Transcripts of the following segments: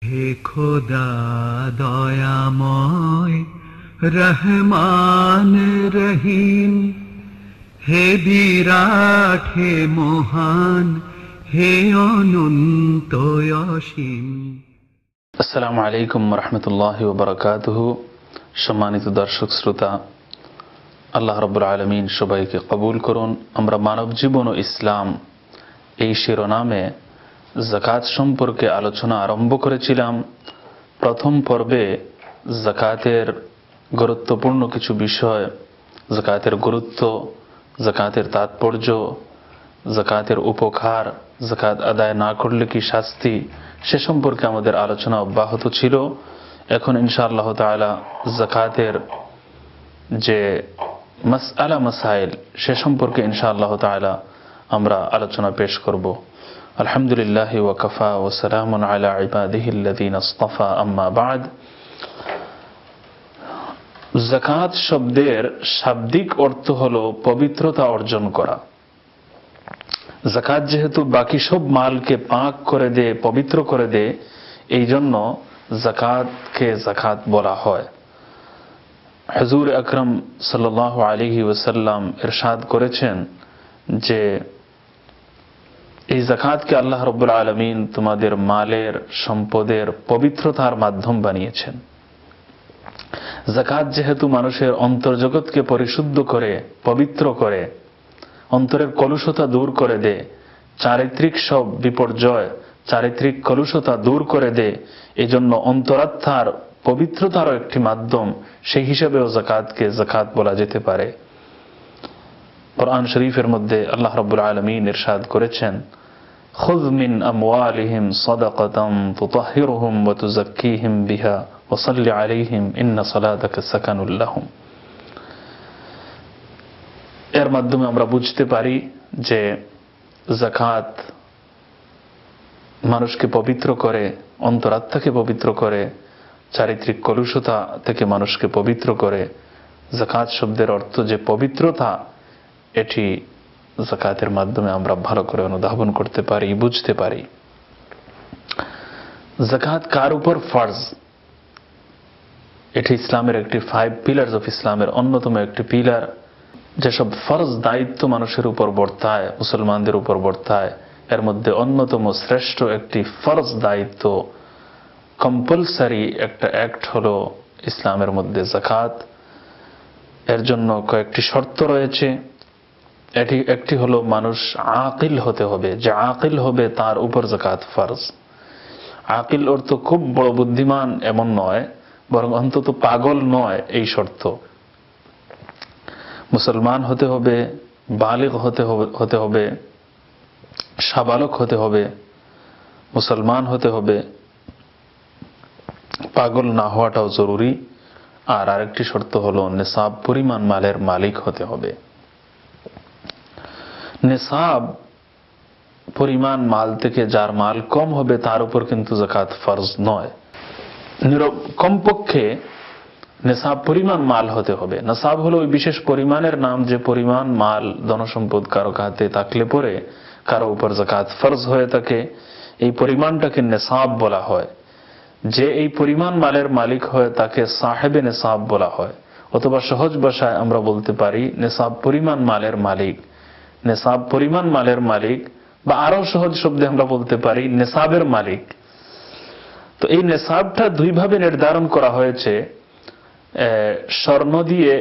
হে খোদা দয়াময় রহমান রহিম, হে বিরাট, হে মহান, হে অনন্ত অসীম। আসসালামু আলাইকুম রহমতুল্লাহি ওয়া বারাকাতুহু। সম্মানিত দর্শক শ্রোতা, আল্লাহ রাব্বুল আলামিন সবাইকে কবুল করুন। আমরা মানব জীবন ও ইসলাম এই শিরোনামে যাকাত সম্পর্কে আলোচনা আরম্ভ করেছিলাম। প্রথম পর্বে যাকাতের গুরুত্বপূর্ণ কিছু বিষয়, যাকাতের গুরুত্ব, যাকাতের তাৎপর্য, যাকাতের উপকার, যাকাত আদায় না করলে কি শাস্তি, সে সম্পর্কে আমাদের আলোচনা অব্যাহত ছিল। এখন ইনশাআল্লাহ তাআলা যাকাতের যে মাসআলা মাসাইল সে সম্পর্কে ইনশাআল্লাহ তাআলা আমরা আলোচনা পেশ করব। আলহামদুলিল্লাহ ওয়া কাফা ওয়া সালামুন আলা ইবাদিহিল্লাযীনা ইসতাফা, আম্মা বা'দ। যাকাত শব্দের শাব্দিক অর্থ হলো পবিত্রতা অর্জন করা। যাকাত যেহেতু বাকি সব মালকে পাক করে দেয়, পবিত্র করে দেয়, এই জন্য যাকাতকে যাকাত বলা হয়। হুজুর আকরাম সাল্লাল্লাহু আলাইহি ওয়াসাল্লাম ইরশাদ করেছেন যে এই যাকাতকে আল্লাহ রাব্বুল আলামিন তোমাদের মালের, সম্পদের পবিত্রতার মাধ্যম বানিয়েছেন। যাকাত যেহেতু মানুষের অন্তর্জগৎকে পরিশুদ্ধ করে, পবিত্র করে, অন্তরের কলুষতা দূর করে দেয়, চারিত্রিক সব বিপর্যয়, চারিত্রিক কলুষতা দূর করে দেয়, এজন্য অন্তরাত্মার পবিত্রতারও একটি মাধ্যম, সেই হিসাবেও যাকাতকে যাকাত বলা যেতে পারে। কোরআন শরীফের মধ্যে আল্লাহ রাব্বুল আলামিন ইরশাদ করেছেন, খুয মিন আমওয়ালিহিম সাদাকাতান তুতাহহিরুহুম ওয়া তুযাক্কিহিম বিহা ওয়া সাল্লি আলাইহিম ইন্না সালাতাকা সাকানুল লাহুম। এর মাধ্যমে আমরা বুঝতে পারি যে যাকাত মানুষকে পবিত্র করে, অন্তরাত্মাকে পবিত্র করে, চারিত্রিক কলুষতা থেকে মানুষকে পবিত্র করে। যাকাত শব্দের অর্থ যে পবিত্রতা, এটি যাকাতের মাধ্যমে আমরা ভালো করে অনুধাবন করতে পারি, বুঝতে পারি। যাকাত কার উপর ফরজ? এটি ইসলামের একটি 5 পিলার্স অফ ইসলামের অন্যতম একটি পিলার। যেসব ফরজ দায়িত্ব মানুষের উপর বর্তায়, মুসলমানদের উপর বর্তায়, এর মধ্যে অন্যতম শ্রেষ্ঠ একটি ফরজ দায়িত্ব, কম্পালসারি একটা অ্যাক্ট হলো ইসলামের মধ্যে যাকাত। এর জন্য কয়েকটি শর্ত রয়েছে। একটি হলো মানুষ আকিল হতে হবে, যে আকিল হবে তার উপর যাকাত ফরজ। আকিল অর্থ খুব বড় বুদ্ধিমান এমন নয়, বরং অন্তত পাগল নয়, এই শর্ত। মুসলমান হতে হবে, বালিগ হতে হবে, সাবালক হতে হবে, মুসলমান হতে হবে, পাগল না হওয়াটাও জরুরি। আর আরেকটি শর্ত হলো নিসাব পরিমাণ মালের মালিক হতে হবে। নিসাব পরিমাণ মাল থেকে যার মাল কম হবে তার উপর কিন্তু যাকাত ফরজ নয়। কমপক্ষে নিসাব পরিমাণ মাল হতে হবে। নিসাব হলো ওই বিশেষ পরিমাণের নাম, যে পরিমাণ মাল ধনসম্পদ কারো হাতে থাকলে পরে কারো উপর যাকাত ফরজ হয়ে থাকে, এই পরিমাণটাকে নিসাব বলা হয়। যে এই পরিমাণ মালের মালিক হয় তাকে সাহেবে নিসাব বলা হয়, অথবা সহজ ভাষায় আমরা বলতে পারি নিসাব পরিমাণ মালের মালিক। নিসাব পরিমাণ মালের মালিক, বা আরো সহজ শব্দে আমরা বলতে পারি নিসাবের মালিক। তো এই নিসাবটা দুইভাবে নির্ধারণ করা হয়েছে। স্বর্ণ দিয়ে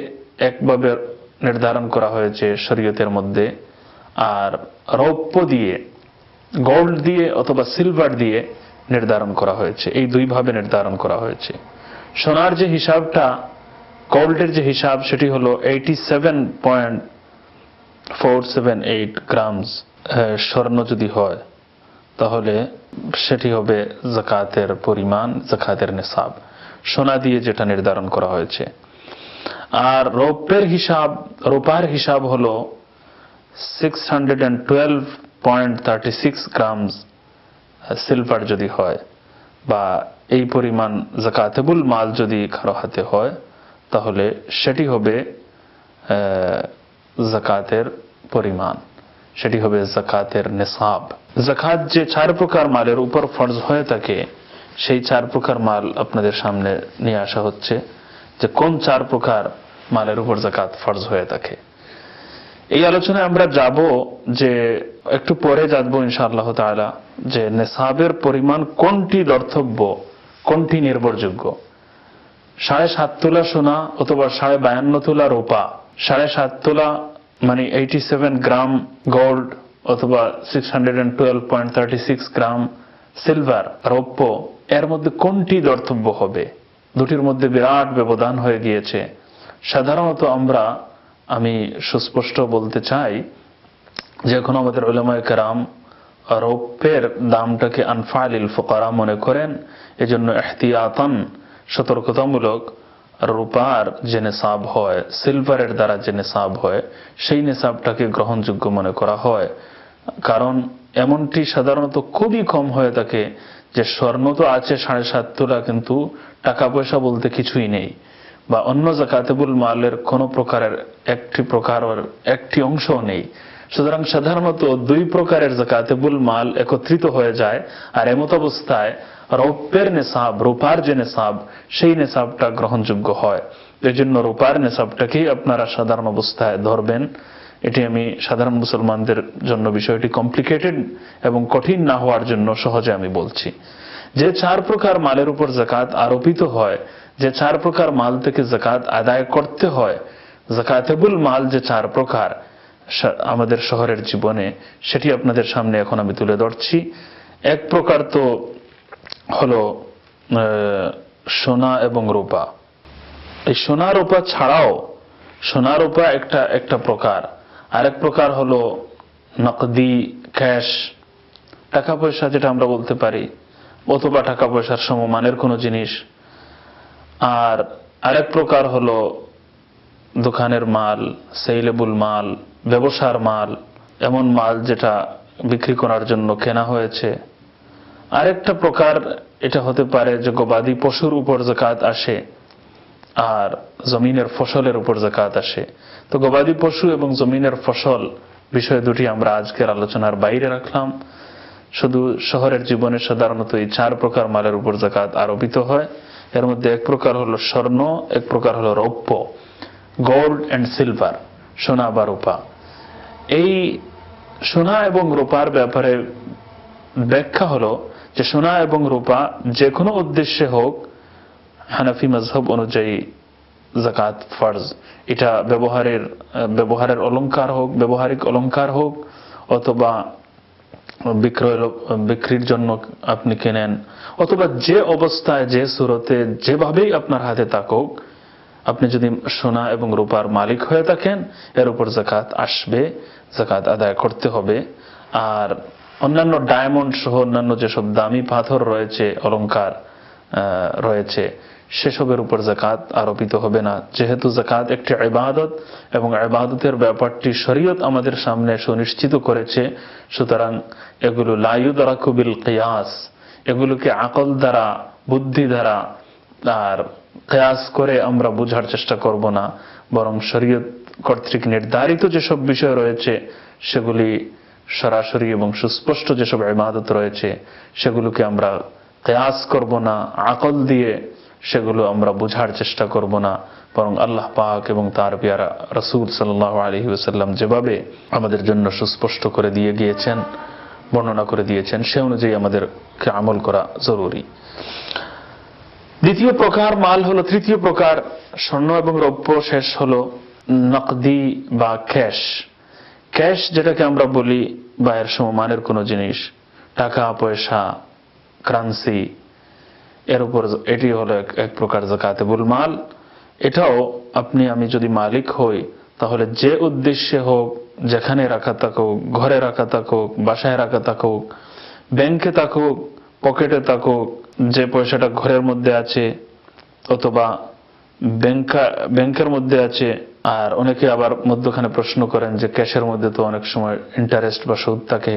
একভাবে নির্ধারণ করা হয়েছে শরীয়তের মধ্যে, আর রৌপ্য দিয়ে, গোল্ড দিয়ে অথবা সিলভার দিয়ে নির্ধারণ করা হয়েছে। এই দুইভাবে নির্ধারণ করা হয়েছে। সোনার যে হিসাবটা, গোল্ডের যে হিসাব, সেটি হলো 87.478 গ্রামস। স্বর্ণ যদি হয় তাহলে সেটি হবে যাকাতের পরিমাণ, যাকাতের নিসাব, সোনা দিয়ে যেটা নির্ধারণ করা হয়েছে। আর রূপার হিসাব হলো 612.36 গ্রামস। সিলভার যদি হয় বা এই পরিমাণ যাকাতেবুল মাল যদি কারো হাতে হয়, তাহলে সেটি হবে যাকাতের পরিমাণ, সেটি হবে যাকাতের নিসাব। যাকাত যে 4 প্রকার মালের উপর ফরজ হয়ে থাকে, সেই 4 প্রকার মাল আপনাদের সামনে নিয়ে আসা হচ্ছে, যে কোন 4 প্রকার মালের উপর যাকাত ফরজ হয়ে থাকে। এই আলোচনায় আমরা যাব, যে একটু পরে যাবো ইনশাআল্লাহ তাআলা, যে নেসাবের পরিমাণ কোনটি ধর্তব্য, কোনটি নির্ভরযোগ্য। 7.5 তোলা সোনা অথবা 52.5 তোলা রূপা, 7.5 তোলা মানে 87 গ্রাম গোল্ড অথবা 612.36 গ্রাম সিলভার রৌপ্য, এর মধ্যে কোনটি ধর্তব্য হবে? দুটির মধ্যে বিরাট ব্যবধান হয়ে গিয়েছে। সাধারণত আমি সুস্পষ্ট বলতে চাই যে এখন আমাদের উলামায়ে কেরাম রৌপ্যের দামটাকে আনফালিল ফুকারা মনে করেন, এজন্য ইহতিয়াতান সতর্কতামূলক রূপার যে নিসাব হয়, সিলভারের দ্বারা যে নিসাব হয়, সেই নিসাবটাকে গ্রহণযোগ্য মনে করা হয়। কারণ এমনটি সাধারণত খুবই কম হয়ে থাকে যে স্বর্ণ তো আছে 7.5 তোলা, কিন্তু টাকা পয়সা বলতে কিছুই নেই, বা অন্য যাকাতুল মালের কোন প্রকারের একটি অংশও নেই। সুতরাং সাধারণত 2 প্রকারের যাকাতুল মাল একত্রিত হয়ে যায়, আর এমত অবস্থায় রৌপ্যের নিসাব, রূপার যে নিসাব, সেই নিসাবটা গ্রহণযোগ্য হয়। এই জন্য রূপার নিসাবটাকেই আপনারা সাধারণ অবস্থায় ধরবেন। এটি আমি সাধারণ মুসলমানদের জন্য বিষয়টি কমপ্লিকেটেড এবং কঠিন না হওয়ার জন্য সহজে আমি বলছি। যে 4 প্রকার মালের উপর যাকাত আরোপিত হয়, যে 4 প্রকার মাল থেকে যাকাত আদায় করতে হয়, যাকাতুল মাল যে 4 প্রকার আমাদের শহরের জীবনে, সেটি আপনাদের সামনে এখন আমি তুলে ধরছি। এক প্রকার তো হলো সোনা এবং রূপা। এই সোনা রূপা ছাড়াও, সোনা রূপা একটা প্রকার, আরেক প্রকার হলো নকদি, ক্যাশ, টাকা পয়সা যেটা আমরা বলতে পারি, অথবা টাকা পয়সার সমমানের কোনো জিনিস। আর আরেক প্রকার হলো দোকানের মাল, সেলেবল মাল, ব্যবসার মাল, এমন মাল যেটা বিক্রি করার জন্য কেনা হয়েছে। আরেকটা প্রকার এটা হতে পারে যে গবাদি পশুর উপর যাকাত আসে আর জমিনের ফসলের উপর যাকাত আসে। তো গবাদি পশু এবং জমিনের ফসল বিষয় দুটি আমরা আজকের আলোচনার বাইরে রাখলাম। শুধু শহরের জীবনে সাধারণত এই 4 প্রকার মালের উপর যাকাত আরোপিত হয়। এর মধ্যে এক প্রকার হলো স্বর্ণ, এক প্রকার হলো রৌপ্য, গোল্ড এন্ড সিলভার, সোনা বা রূপা। এই সোনা এবং রূপার ব্যাপারে ব্যাখ্যা হলো যে সোনা এবং রূপা যে কোনো উদ্দেশ্যে হোক, হানাফি মাযহাব অনুযায়ী যাকাত ফরজ। এটা ব্যবহারের অলংকার হোক, ব্যবহারিক অলংকার হোক, অথবা বিক্রির জন্য আপনি কেনেন, অথবা যে অবস্থায়, যে সুরতে, যেভাবেই আপনার হাতে থাকুক, আপনি যদি সোনা এবং রূপার মালিক হয়ে থাকেন, এর উপর যাকাত আসবে, যাকাত আদায় করতে হবে। আর অন্যান্য ডায়মন্ড সহ অন্যান্য যেসব দামি পাথর রয়েছে, অলংকার রয়েছে, সেসবের উপর যাকাত আরোপিত হবে না, যেহেতু যাকাত একটি ইবাদত এবং ইবাদতের ব্যাপারটি শরীয়ত আমাদের সামনে সুনিশ্চিত করেছে। সুতরাং এগুলো লা ইউদরাকু বিল কিয়াস, এগুলোকে আকল দ্বারা, বুদ্ধি দ্বারা আর কিয়াস করে আমরা বোঝার চেষ্টা করব না, বরং শরীয়ত কর্তৃক নির্ধারিত যেসব বিষয় রয়েছে সেগুলি সরাসরি এবং সুস্পষ্ট যেসব ইবাদত রয়েছে সেগুলোকে আমরা কিয়াস করব না, আকল দিয়ে সেগুলো আমরা বোঝার চেষ্টা করব না, বরং আল্লাহ পাক এবং তার পেয়ারা রাসূল সাল্লাল্লাহু আলাইহি ওয়াসাল্লাম যেভাবে আমাদের জন্য সুস্পষ্ট করে দিয়ে গিয়েছেন, বর্ণনা করে দিয়েছেন, সে অনুযায়ী আমাদেরকে আমল করা জরুরি। দ্বিতীয় প্রকার মাল হলো, তৃতীয় প্রকার স্বর্ণ এবং রৌপ্য, শেষ হলো নকদি বা ক্যাশ। ক্যাশ যেটাকে আমরা বলি, বা এর সমমানের কোনো জিনিস, টাকা পয়সা, কারেন্সি, এর উপর এটি হলো এক প্রকার যাকাতুল মাল। এটাও আমি যদি মালিক হই, তাহলে যে উদ্দেশ্যে হোক, যেখানে রাখা থাকুক, ঘরে রাখা থাকুক, বাসায় রাখা থাকুক, ব্যাংকে থাকুক, পকেটে থাকুক, যে পয়সাটা ঘরের মধ্যে আছে অথবা ব্যাংকের মধ্যে আছে। আর অনেকে আবার মধ্যখানে প্রশ্ন করেন যে ক্যাশের মধ্যে তো অনেক সময় ইন্টারেস্ট বা সুদ থাকে,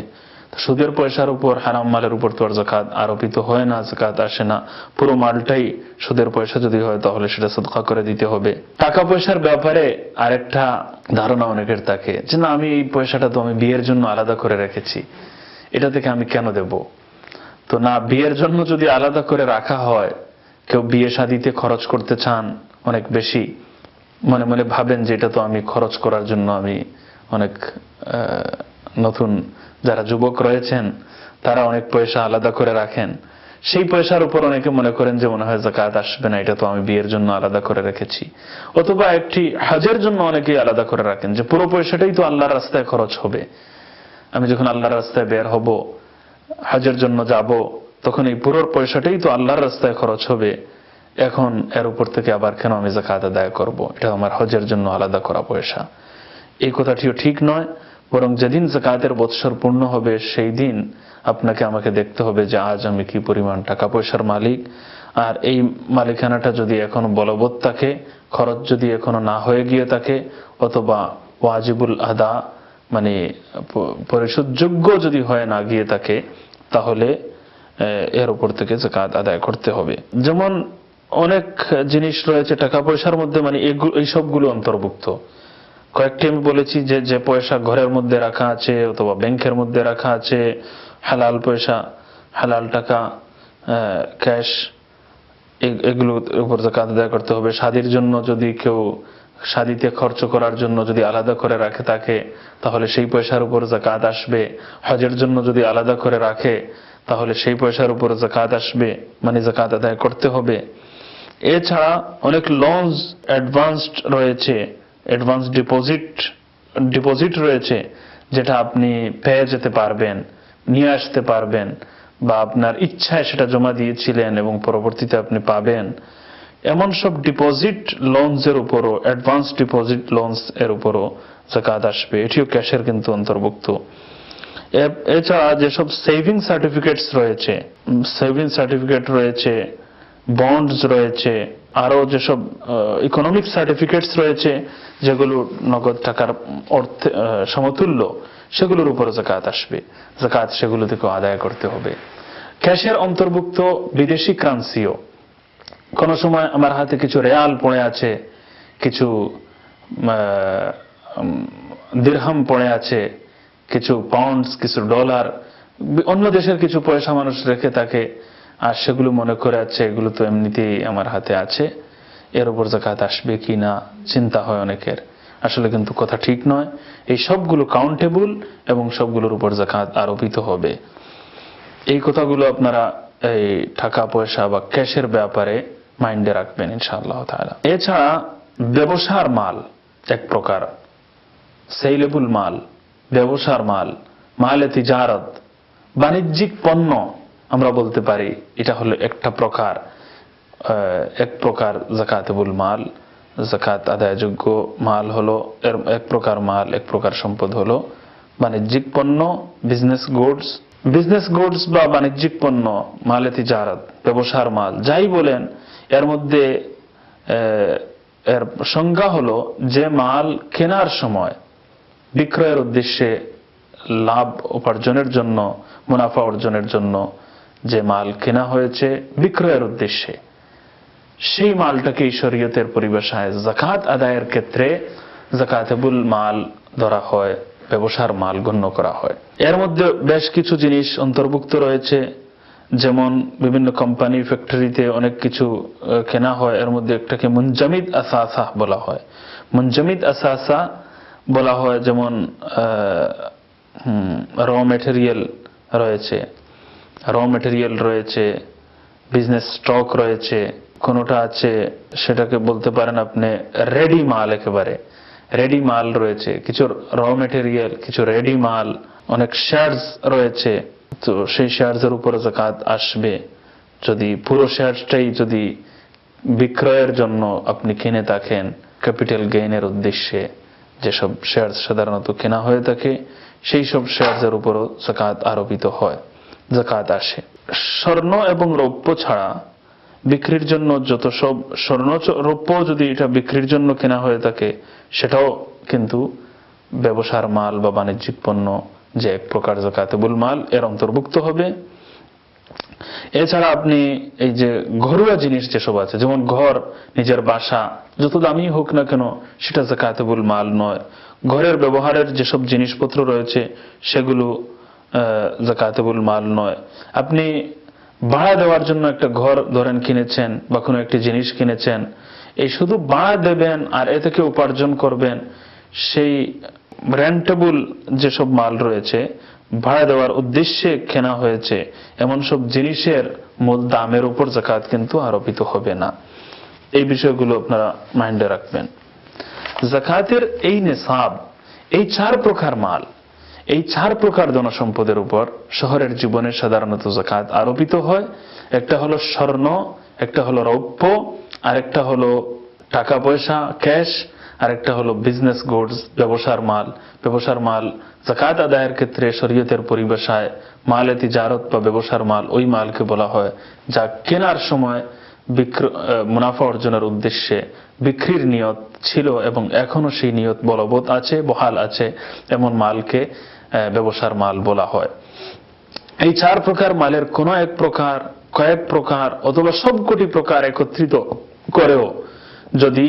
সুদের পয়সার উপর, হারাম মালের উপর তো আর যাকাত আরোপিত হয় না, যাকাত আসে না। পুরো মালটাই সুদের পয়সা যদি হয় তাহলে সেটা সাদকা করে দিতে হবে। টাকা পয়সার ব্যাপারে আরেকটা ধারণা অনেকের থাকে যে না, আমি এই পয়সাটা তো আমি বিয়ের জন্য আলাদা করে রেখেছি, এটা থেকে আমি কেন দেব? তো না, বিয়ের জন্য যদি আলাদা করে রাখা হয়, কেউ বিয়ে শাদীতে খরচ করতে চান অনেক বেশি, মনে মনে ভাবেন যে এটা তো আমি খরচ করার জন্য আমি অনেক নতুন যারা যুবক রয়েছেন তারা অনেক পয়সা আলাদা করে রাখেন, সেই পয়সার উপর অনেকে মনে করেন যে মনে হয় যাকাত আসবে না, এটা তো আমি বিয়ের জন্য আলাদা করে রেখেছি। অথবা একটি হজের জন্য অনেকেই আলাদা করে রাখেন যে পুরো পয়সাটাই তো আল্লাহর রাস্তায় খরচ হবে, আমি যখন আল্লাহর রাস্তায় বের হব, হজের জন্য যাব, তখন এই পুরো পয়সাটাই তো আল্লাহর রাস্তায় খরচ হবে, এখন এর উপর থেকে আবার কেন আমি যাকাত আদায় করব, এটা আমার হজের জন্য আলাদা করা পয়সা। এই কথাটিও ঠিক নয়, বরং যেদিন যাকাতের বৎসর পূর্ণ হবে সেই দিন আপনাকে আমাকে দেখতে হবে যে আজ আমি কি পরিমাণ টাকা পয়সার মালিক, আর এই মালিকানাটা যদি এখনো বলবৎ থাকে, খরচ যদি এখনো না হয়ে গিয়ে থাকে, অথবা ওয়াজিবুল আদা মানে পরিশোধযোগ্য যদি হয়ে না গিয়ে থাকে, তাহলে এর উপর থেকে যাকাত আদায় করতে হবে। যেমন অনেক জিনিস রয়েছে টাকা পয়সার মধ্যে, মানে এই সবগুলো অন্তর্ভুক্ত। কয়েকটি আমি বলেছি যে পয়সা ঘরের মধ্যে রাখা আছে অথবা ব্যাংকের মধ্যে রাখা আছে, হালাল পয়সা, হালাল টাকা, ক্যাশ, এগুলোর উপর যাকাত আদায় করতে হবে। শাদীর জন্য যদি কেউ শাদীতে খরচ করার জন্য যদি আলাদা করে রাখে থাকে, তাহলে সেই পয়সার উপর যাকাত আসবে। হজের জন্য যদি আলাদা করে রাখে, তাহলে সেই পয়সার উপর যাকাত আসবে, মানে যাকাত আদায় করতে হবে। এছাড়া অনেক লনস অ্যাডভান্সড রয়েছে, অ্যাডভান্স ডিপোজিট রয়েছে, যেটা আপনি পেয়ে যেতে পারবেন, নিয়ে আসতে পারবেন, বা আপনার ইচ্ছায় সেটা জমা দিয়েছিলেন এবং পরবর্তীতে আপনি পাবেন। এমন সব ডিপোজিট লোনস এর উপরও, অ্যাডভান্স ডিপোজিট লোনস এর উপরও যাকাত আসবে, এটিও ক্যাশের কিন্তু অন্তর্ভুক্ত। এছাড়া যেসব সেভিং সার্টিফিকেটস রয়েছে, সেভিং সার্টিফিকেট রয়েছে, বন্ডস রয়েছে, আরো যেসব ইকোনমিক সার্টিফিকেটস রয়েছে যেগুলো নগদ টাকার অর্থে সমতুল্য, সেগুলোর উপর যাকাত আসবে, যাকাত সেগুলো থেকে আদায় করতে হবে। ক্যাশের অন্তর্ভুক্ত বিদেশি কারেন্সিও, কোন সময় আমার হাতে কিছু রিয়াল পড়ে আছে, কিছু দিরহাম পড়ে আছে, কিছু পাউন্ডস, কিছু ডলার, অন্য দেশের কিছু পয়সা মানুষ রেখে থাকে, আর সেগুলো মনে করে আছে এগুলো তো এমনিতেই আমার হাতে আছে, এর উপর যাকাত আসবে কি না চিন্তা হয় অনেকের। আসলে কিন্তু কথা ঠিক নয়, এই সবগুলো কাউন্টেবল এবং সবগুলোর উপর যাকাত আরোপিত হবে। এই কথাগুলো আপনারা এই টাকা পয়সা বা ক্যাশের ব্যাপারে মাইন্ডে রাখবেন ইনশাআল্লাহ তাআলা। এছাড়া ব্যবসার মাল এক প্রকার, সেলেবল মাল, ব্যবসার মাল, মালে তিজারত, বাণিজ্যিক পণ্য আমরা বলতে পারি, এটা হলো একটা প্রকার, এক প্রকার যাকাতেবুল মাল, যাকাত আদায়যোগ্য মাল হলো এর এক প্রকার মাল, এক প্রকার সম্পদ হলো বাণিজ্যিক পণ্য, বিজনেস গুডস বা বাণিজ্যিক পণ্য, মালে তিজারত, ব্যবসার মাল, যাই বলেন, এর মধ্যে এর সংজ্ঞা হলো যে মাল কেনার সময় বিক্রয়ের উদ্দেশ্যে লাভ উপার্জনের জন্য, মুনাফা অর্জনের জন্য যে মাল কেনা হয়েছে বিক্রয়ের উদ্দেশ্যে, সেই মালটাকে শরীয়তের পরিভাষায় যাকাত আদায়ের ক্ষেত্রে যাকাতেবুল মাল ধরা হয়, ব্যবসার মাল গণ্য করা হয়। এর মধ্যে বেশ কিছু জিনিস অন্তর্ভুক্ত রয়েছে, যেমন বিভিন্ন কোম্পানি ফ্যাক্টরিতে অনেক কিছু কেনা হয়, এর মধ্যে একটাকে মুনজামিদ আসাসা বলা হয়। মুনজামিদ আসাসা বলা হয় যেমন র মেটেরিয়াল রয়েছে, বিজনেস স্টক রয়েছে, কোনটা আছে সেটাকে বলতে পারেন আপনি রেডি মাল, একেবারে রেডি মাল রয়েছে, কিছু র মেটেরিয়াল, কিছু রেডি মাল, অনেক শেয়ারস রয়েছে, তো সেই শেয়ারসের উপর যাকাত আসবে। যদি পুরো শেয়ারটাই যদি বিক্রয়ের জন্য আপনি কিনে থাকেন, ক্যাপিটাল গেইনের উদ্দেশ্যে যেসব শেয়ার সাধারণত কেনা হয়ে থাকে, সেই সব শেয়ারসের উপরও যাকাত আরোপিত হয়, যাকাত আসে। স্বর্ণ এবং রৌপ্য ছাড়া বিক্রির জন্য যত সব, স্বর্ণ রৌপ্য যদি এটা বিক্রির জন্য কেনা হয়ে থাকে, সেটাও কিন্তু ব্যবসার মাল বা বাণিজ্যিক পণ্য, যে এক প্রকার যাকাতেবুল মাল, এর অন্তর্ভুক্ত হবে। এছাড়া আপনি এই যে ঘরোয়া জিনিস যেসব আছে, যেমন ঘর, নিজের বাসা, যত দামি হোক না কেন সেটা যাকাতেবুল মাল নয়। ঘরের ব্যবহারের যেসব জিনিসপত্র রয়েছে সেগুলো যাকাতেবুল মাল নয়। আপনি ভাড়া দেওয়ার জন্য একটা ঘর ধরেন কিনেছেন বা কোনো একটি জিনিস কিনেছেন, এই শুধু ভাড়া দেবেন আর এ থেকে উপার্জন করবেন, সেই রেন্টেবল যেসব মাল রয়েছে, ভাড়া দেওয়ার উদ্দেশ্যে কেনা হয়েছে, এমন সব জিনিসের মূল দামের উপর যাকাত কিন্তু আরোপিত হবে না। এই বিষয়গুলো আপনারা মাইন্ডে রাখবেন। যাকাতের এই নিসাব, এই 4 প্রকার মাল, এই 4 প্রকার ধনসম্পদের উপর শহরের জীবনে সাধারণত যাকাত আরোপিত হয়। একটা হলো স্বর্ণ, একটা হলো রৌপ্য, আর একটা হলো টাকা পয়সা ক্যাশ, আর একটা হলো বিজনেস গুডস, ব্যবসার মাল। ব্যবসার মাল যাকাত আদায়ের ক্ষেত্রে শরীয়তের পরিভাষায় মালে তিজারত বা ব্যবসার মাল ওই মালকে বলা হয় যা কেনার সময় মুনাফা অর্জনের উদ্দেশ্যে বিক্রির নিয়ত ছিল এবং এখনো সেই নিয়ত বলবৎ আছে, বহাল আছে, এমন মালকে ব্যবসার মাল বলা হয়। এই 4 প্রকার মালের কোন এক প্রকার, কয়েক প্রকার অথবা সবকটি প্রকার একত্রিত করেও যদি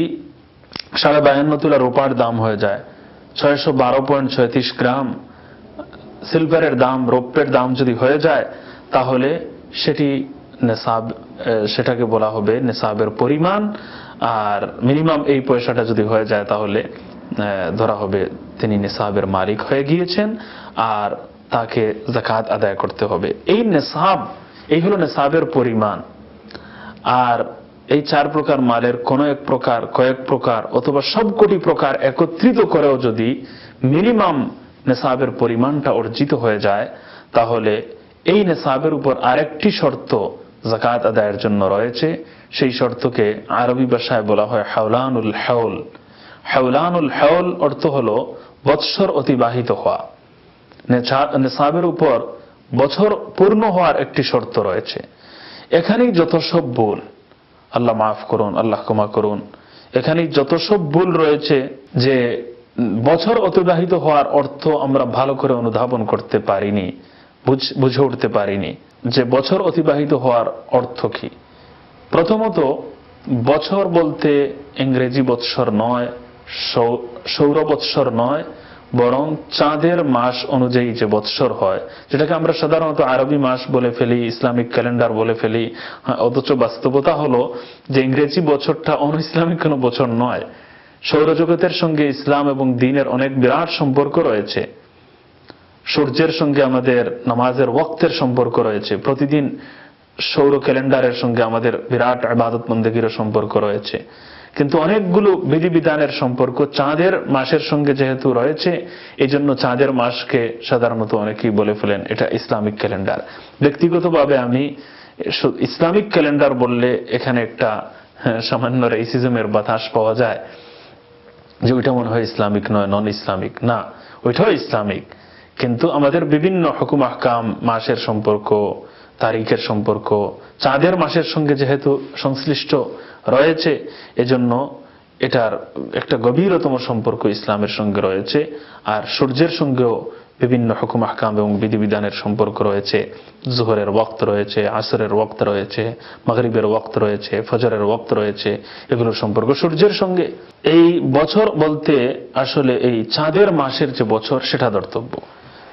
52.5 তোলা রূপার দাম হয়ে যায়, 612.36 গ্রাম সিলভারের দাম, রৌপ্যের দাম যদি হয়ে যায়, তাহলে সেটি নিসাব, সেটাকে বলা হবে নিসাবের পরিমাণ। আর মিনিমাম এই পয়সাটা যদি হয়ে যায় তাহলে ধরা হবে তিনি নিসাবের মালিক হয়ে গিয়েছেন আর তাকে যাকাত আদায় করতে হবে। এই নিসাব, এই হলো নিসাবের পরিমাণ। আর এই 4 প্রকার মালের কোন এক প্রকার, কয়েক প্রকার অথবা সবকটি প্রকার একত্রিত করেও যদি মিনিমাম নিসাবের পরিমাণটা অর্জিত হয়ে যায়, তাহলে এই নিসাবের উপর আরেকটি শর্ত যাকাত আদায়ের জন্য রয়েছে। সেই শর্তকে আরবি ভাষায় বলা হয় হাওলানুল হাওল। হাওলানুল হাওল অর্থ হলো বৎসর অতিবাহিত হওয়া। নিসাবের উপর বছর পূর্ণ হওয়ার একটি শর্ত রয়েছে। এখানেই যত সব ভুল, আল্লাহ মাফ করুন, আল্লাহ ক্ষমা করুন, এখানেই যত সব ভুল রয়েছে যে বছর অতিবাহিত হওয়ার অর্থ আমরা ভালো করে অনুধাবন করতে পারিনি, বুঝে উঠতে পারিনি যে বছর অতিবাহিত হওয়ার অর্থ কি। প্রথমত, বছর বলতে ইংরেজি বৎসর নয়, সৌর বৎসর নয়, বরং চাঁদের মাস অনুযায়ী যে বৎসর হয়, যেটাকে আমরা সাধারণত আরবি মাস বলে ফেলি, ইসলামিক ক্যালেন্ডার বলে ফেলি, অথচ বাস্তবতা হলো যে ইংরেজি বছরটা অন-ইসলামিক কোনো বছর নয়। সৌরজগতের সঙ্গে ইসলাম এবং দ্বীনের অনেক বিরাট সম্পর্ক রয়েছে। সূর্যের সঙ্গে আমাদের নামাজের ওয়াক্তের সম্পর্ক রয়েছে। প্রতিদিন সৌর ক্যালেন্ডারের সঙ্গে আমাদের বিরাট ইবাদত বন্দেগীর সম্পর্ক রয়েছে। কিন্তু অনেকগুলো বিধিবিধানের সম্পর্ক চাঁদের মাসের সঙ্গে যেহেতু রয়েছে, এই জন্য চাঁদের মাসকে সাধারণত অনেকেই বলে ফেলেন এটা ইসলামিক ক্যালেন্ডার। ব্যক্তিগতভাবে আমি ইসলামিক ক্যালেন্ডার বললে এখানে একটা সামান্য রেসিজমের বাতাস পাওয়া যায় যে ওইটা মনে হয় ইসলামিক নয়, নন ইসলামিক। না, ওইটাও ইসলামিক, কিন্তু আমাদের বিভিন্ন হুকুম আহকাম, মাসের সম্পর্ক, তারিখের সম্পর্ক চাঁদের মাসের সঙ্গে যেহেতু সংশ্লিষ্ট রয়েছে, এজন্য এটার একটা গভীরতম সম্পর্ক ইসলামের সঙ্গে রয়েছে। আর সূর্যের সঙ্গেও বিভিন্ন হুকুম আহকাম এবং বিধিবিধানের সম্পর্ক রয়েছে। জোহরের ওয়াক্ত রয়েছে, আসরের ওয়াক্ত রয়েছে, মাগরিবের ওয়াক্ত রয়েছে, ফজরের ওয়াক্ত রয়েছে, এগুলোর সম্পর্ক সূর্যের সঙ্গে। এই বছর বলতে আসলে এই চাঁদের মাসের যে বছর সেটা ধর্তব্য।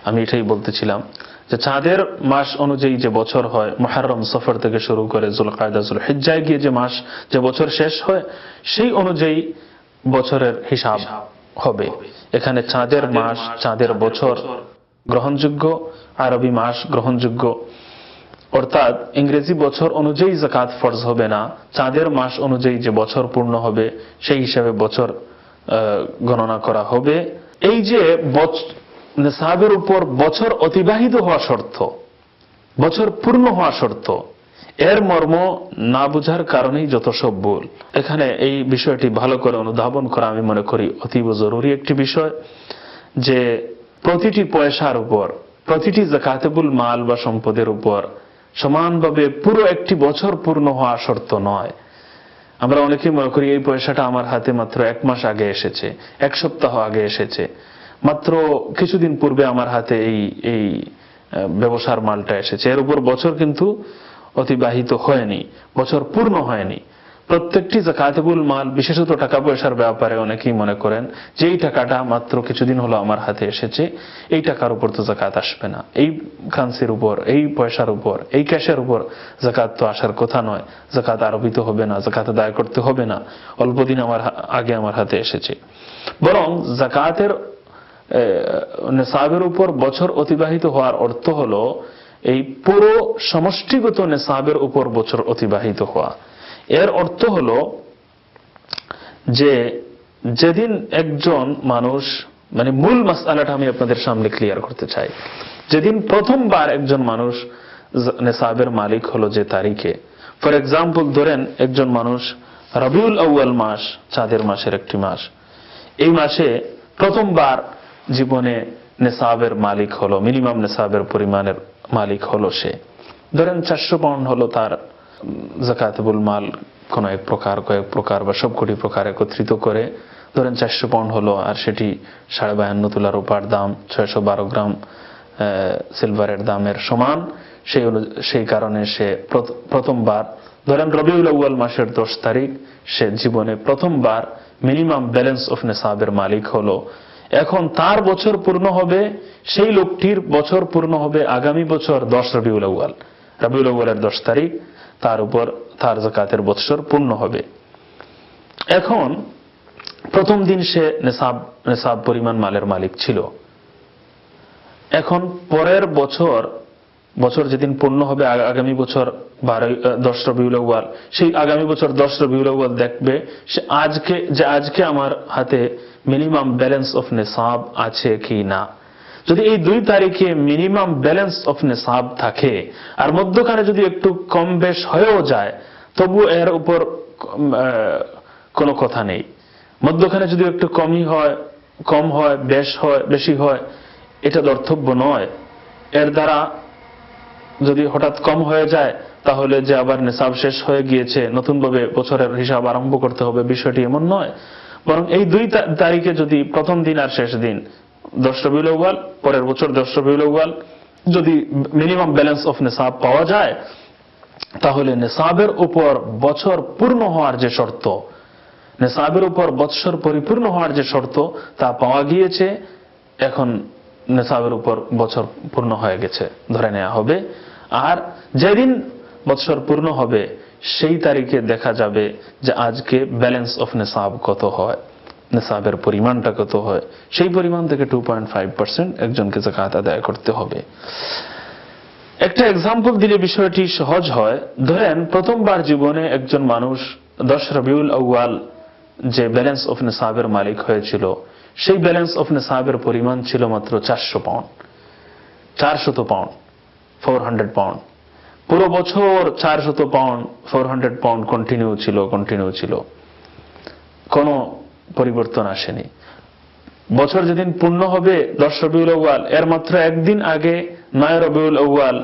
আমি এটাই বলতেছিলাম যে চাঁদের মাস অনুযায়ী যে বছর হয়, মুহররম সফর থেকে শুরু করে যুলকায়দা যুলহিজ্জায় গিয়ে যে মাস, যে বছর শেষ হয়, সেই অনুযায়ী বছরের হিসাব হবে। এখানে চাঁদের মাস, চাঁদের বছর গ্রহণযোগ্য, আরবি মাস গ্রহণযোগ্য। অর্থাৎ ইংরেজি বছর অনুযায়ী যাকাত ফরজ হবে না, চাঁদের মাস অনুযায়ী যে বছর পূর্ণ হবে সেই হিসাবে বছর গণনা করা হবে। এই যে নিসাবের উপর বছর অতিবাহিত হওয়া শর্ত, বছর পূর্ণ হওয়া শর্ত, এর মর্ম না বুঝার কারণেই যত সব ভুল। এখানে এই বিষয়টি ভালো করে অনুধাবন করা আমি মনে করি অতীব জরুরি একটি বিষয়, যে প্রতিটি পয়সার উপর, প্রতিটি যাকাতেবুল মাল বা সম্পদের উপর সমানভাবে পুরো একটি বছর পূর্ণ হওয়া শর্ত নয়। আমরা অনেকেই মনে করি এই পয়সাটা আমার হাতে মাত্র 1 মাস আগে এসেছে, 1 সপ্তাহ আগে এসেছে, মাত্র কিছুদিন পূর্বে আমার হাতে এই ব্যবসার মালটা এসেছে, এর উপর বছর কিন্তু অতিবাহিত হয়নি, বছর পূর্ণ হয়নি। প্রত্যেকটি যাকাতুল মাল, বিশেষত টাকা পয়সার ব্যাপারে অনেকেই মনে করেন যে এই টাকাটা মাত্র কিছুদিন হলো আমার হাতে এসেছে, এই টাকার উপর তো যাকাত আসবে না, এই কারেন্সির উপর, এই পয়সার উপর, এই ক্যাশের উপর যাকাত তো আসার কথা নয়, যাকাত আরোপিত হবে না, যাকাত আদায় করতে হবে না, অল্প দিন আগে আমার হাতে এসেছে। বরং যাকাতের নেসাবের উপর বছর অতিবাহিত হওয়ার অর্থ হলো এই পুরো সমষ্টিগত নেসাবের উপর বছর অতিবাহিত হওয়া। এর অর্থ হলো যে যেদিন একজন মানুষ, মানে মূল মাসআলাটা আমি আপনাদের সামনে ক্লিয়ার করতে চাই, যেদিন প্রথমবার একজন মানুষ নেসাবের মালিক হলো যে তারিখে, ফর এক্সাম্পল ধরেন একজন মানুষ রবিউল আউয়াল মাস, চাঁদের মাসের একটি মাস, এই মাসে প্রথমবার জীবনে নেসাবের মালিক হলো, মিনিমাম নেসাবের পরিমাণের মালিক হলো সে। ধরেন 400 পাউন্ড হলো তার যাকাতুল মাল, কোন এক প্রকার, কয়েক প্রকার বা সবকটি প্রকার একত্রিত করে ধরেন 400 পাউন্ড হলো, আর সেটি 52.5 তোলা রূপার দাম, 612 গ্রাম সিলভারের দামের সমান। সেই কারণে সে প্রথমবার ধরেন রবিউল আউয়াল মাসের 10 তারিখ সে জীবনে প্রথমবার মিনিমাম ব্যালেন্স অফ নেসাবের মালিক হলো। এখন তার বছর পূর্ণ হবে, সেই লোকটির বছর পূর্ণ হবে আগামী বছর 10 রবিউল আউয়াল, রবিউল আউয়ালের 10 তারিখ তার উপর তার যাকাতের বছর পূর্ণ হবে। এখন প্রথম দিন সে নেসাব পরিমাণ মালের মালিক ছিল। এখন পরের বছর যেদিন পূর্ণ হবে, আগামী বছর 10 রবিউল আউয়াল, সেই আগামী বছর 10 রবিউল আউয়াল দেখবে সে আজকে আমার হাতে মিনিমাম ব্যালেন্স অফ নেসাব আছে কি না। যদি এই 2 তারিখে মিনিমাম ব্যালেন্স অফ নেসাব থাকে আর মধ্যখানে যদি একটু কম বেশ হয়েও যায়, তবু এর উপর কোনো কথা নেই। মধ্যখানে যদি একটু কম হয়, বেশি হয়, এটা ধর্তব্য নয়। এর দ্বারা যদি হঠাৎ কম হয়ে যায় তাহলে যে আবার নেসাব শেষ হয়ে গিয়েছে, নতুনভাবে বছরের হিসাব আরম্ভ করতে হবে, বিষয়টি এমন নয়। বরং এই 2 তারিখে যদি প্রথম দিন আর শেষ দিন 10 রবিউল আউয়াল, পরের বছর 10 রবিউল আউয়াল যদি মিনিমাম ব্যালেন্স অফ নেসাব পাওয়া যায়, তাহলে নেসাবের উপর বছর পূর্ণ হওয়ার যে শর্ত, নেসাবের উপর বছর পরিপূর্ণ হওয়ার যে শর্ত, তা পাওয়া গিয়েছে। এখন নেসাবের উপর বছর পূর্ণ হয়ে গেছে ধরে নেওয়া হবে। আর যেদিন বছর পূর্ণ হবে সেই তারিখে দেখা যাবে যে আজকে ব্যালেন্স অফ নেসাব কত হয়, নেসাবের পরিমাণটা কত হয়। সেই পরিমাণ থেকে 2.5% একজনকে যাকাত আদায় করতে হবে। একটা এক্সাম্পল দিলে বিষয়টি সহজ হয়। ধরেন প্রথমবার জীবনে একজন মানুষ 10 রবিউল আউয়াল যে ব্যালেন্স অফ নেসাবের মালিক হয়েছিল, সেই ব্যালেন্স অফ নেসাবের পরিমাণ ছিল মাত্র 400 পাউন্ড, 400 পাউন্ড। পুরো বছর 400 পাউন্ড, 400 পাউন্ড কন্টিনিউ ছিল, কোনো পরিবর্তন আসেনি। বছর যেদিন পূর্ণ হবে 10 রবিউল আউয়াল, এর মাত্র একদিন আগে 9 রবিউল আউয়াল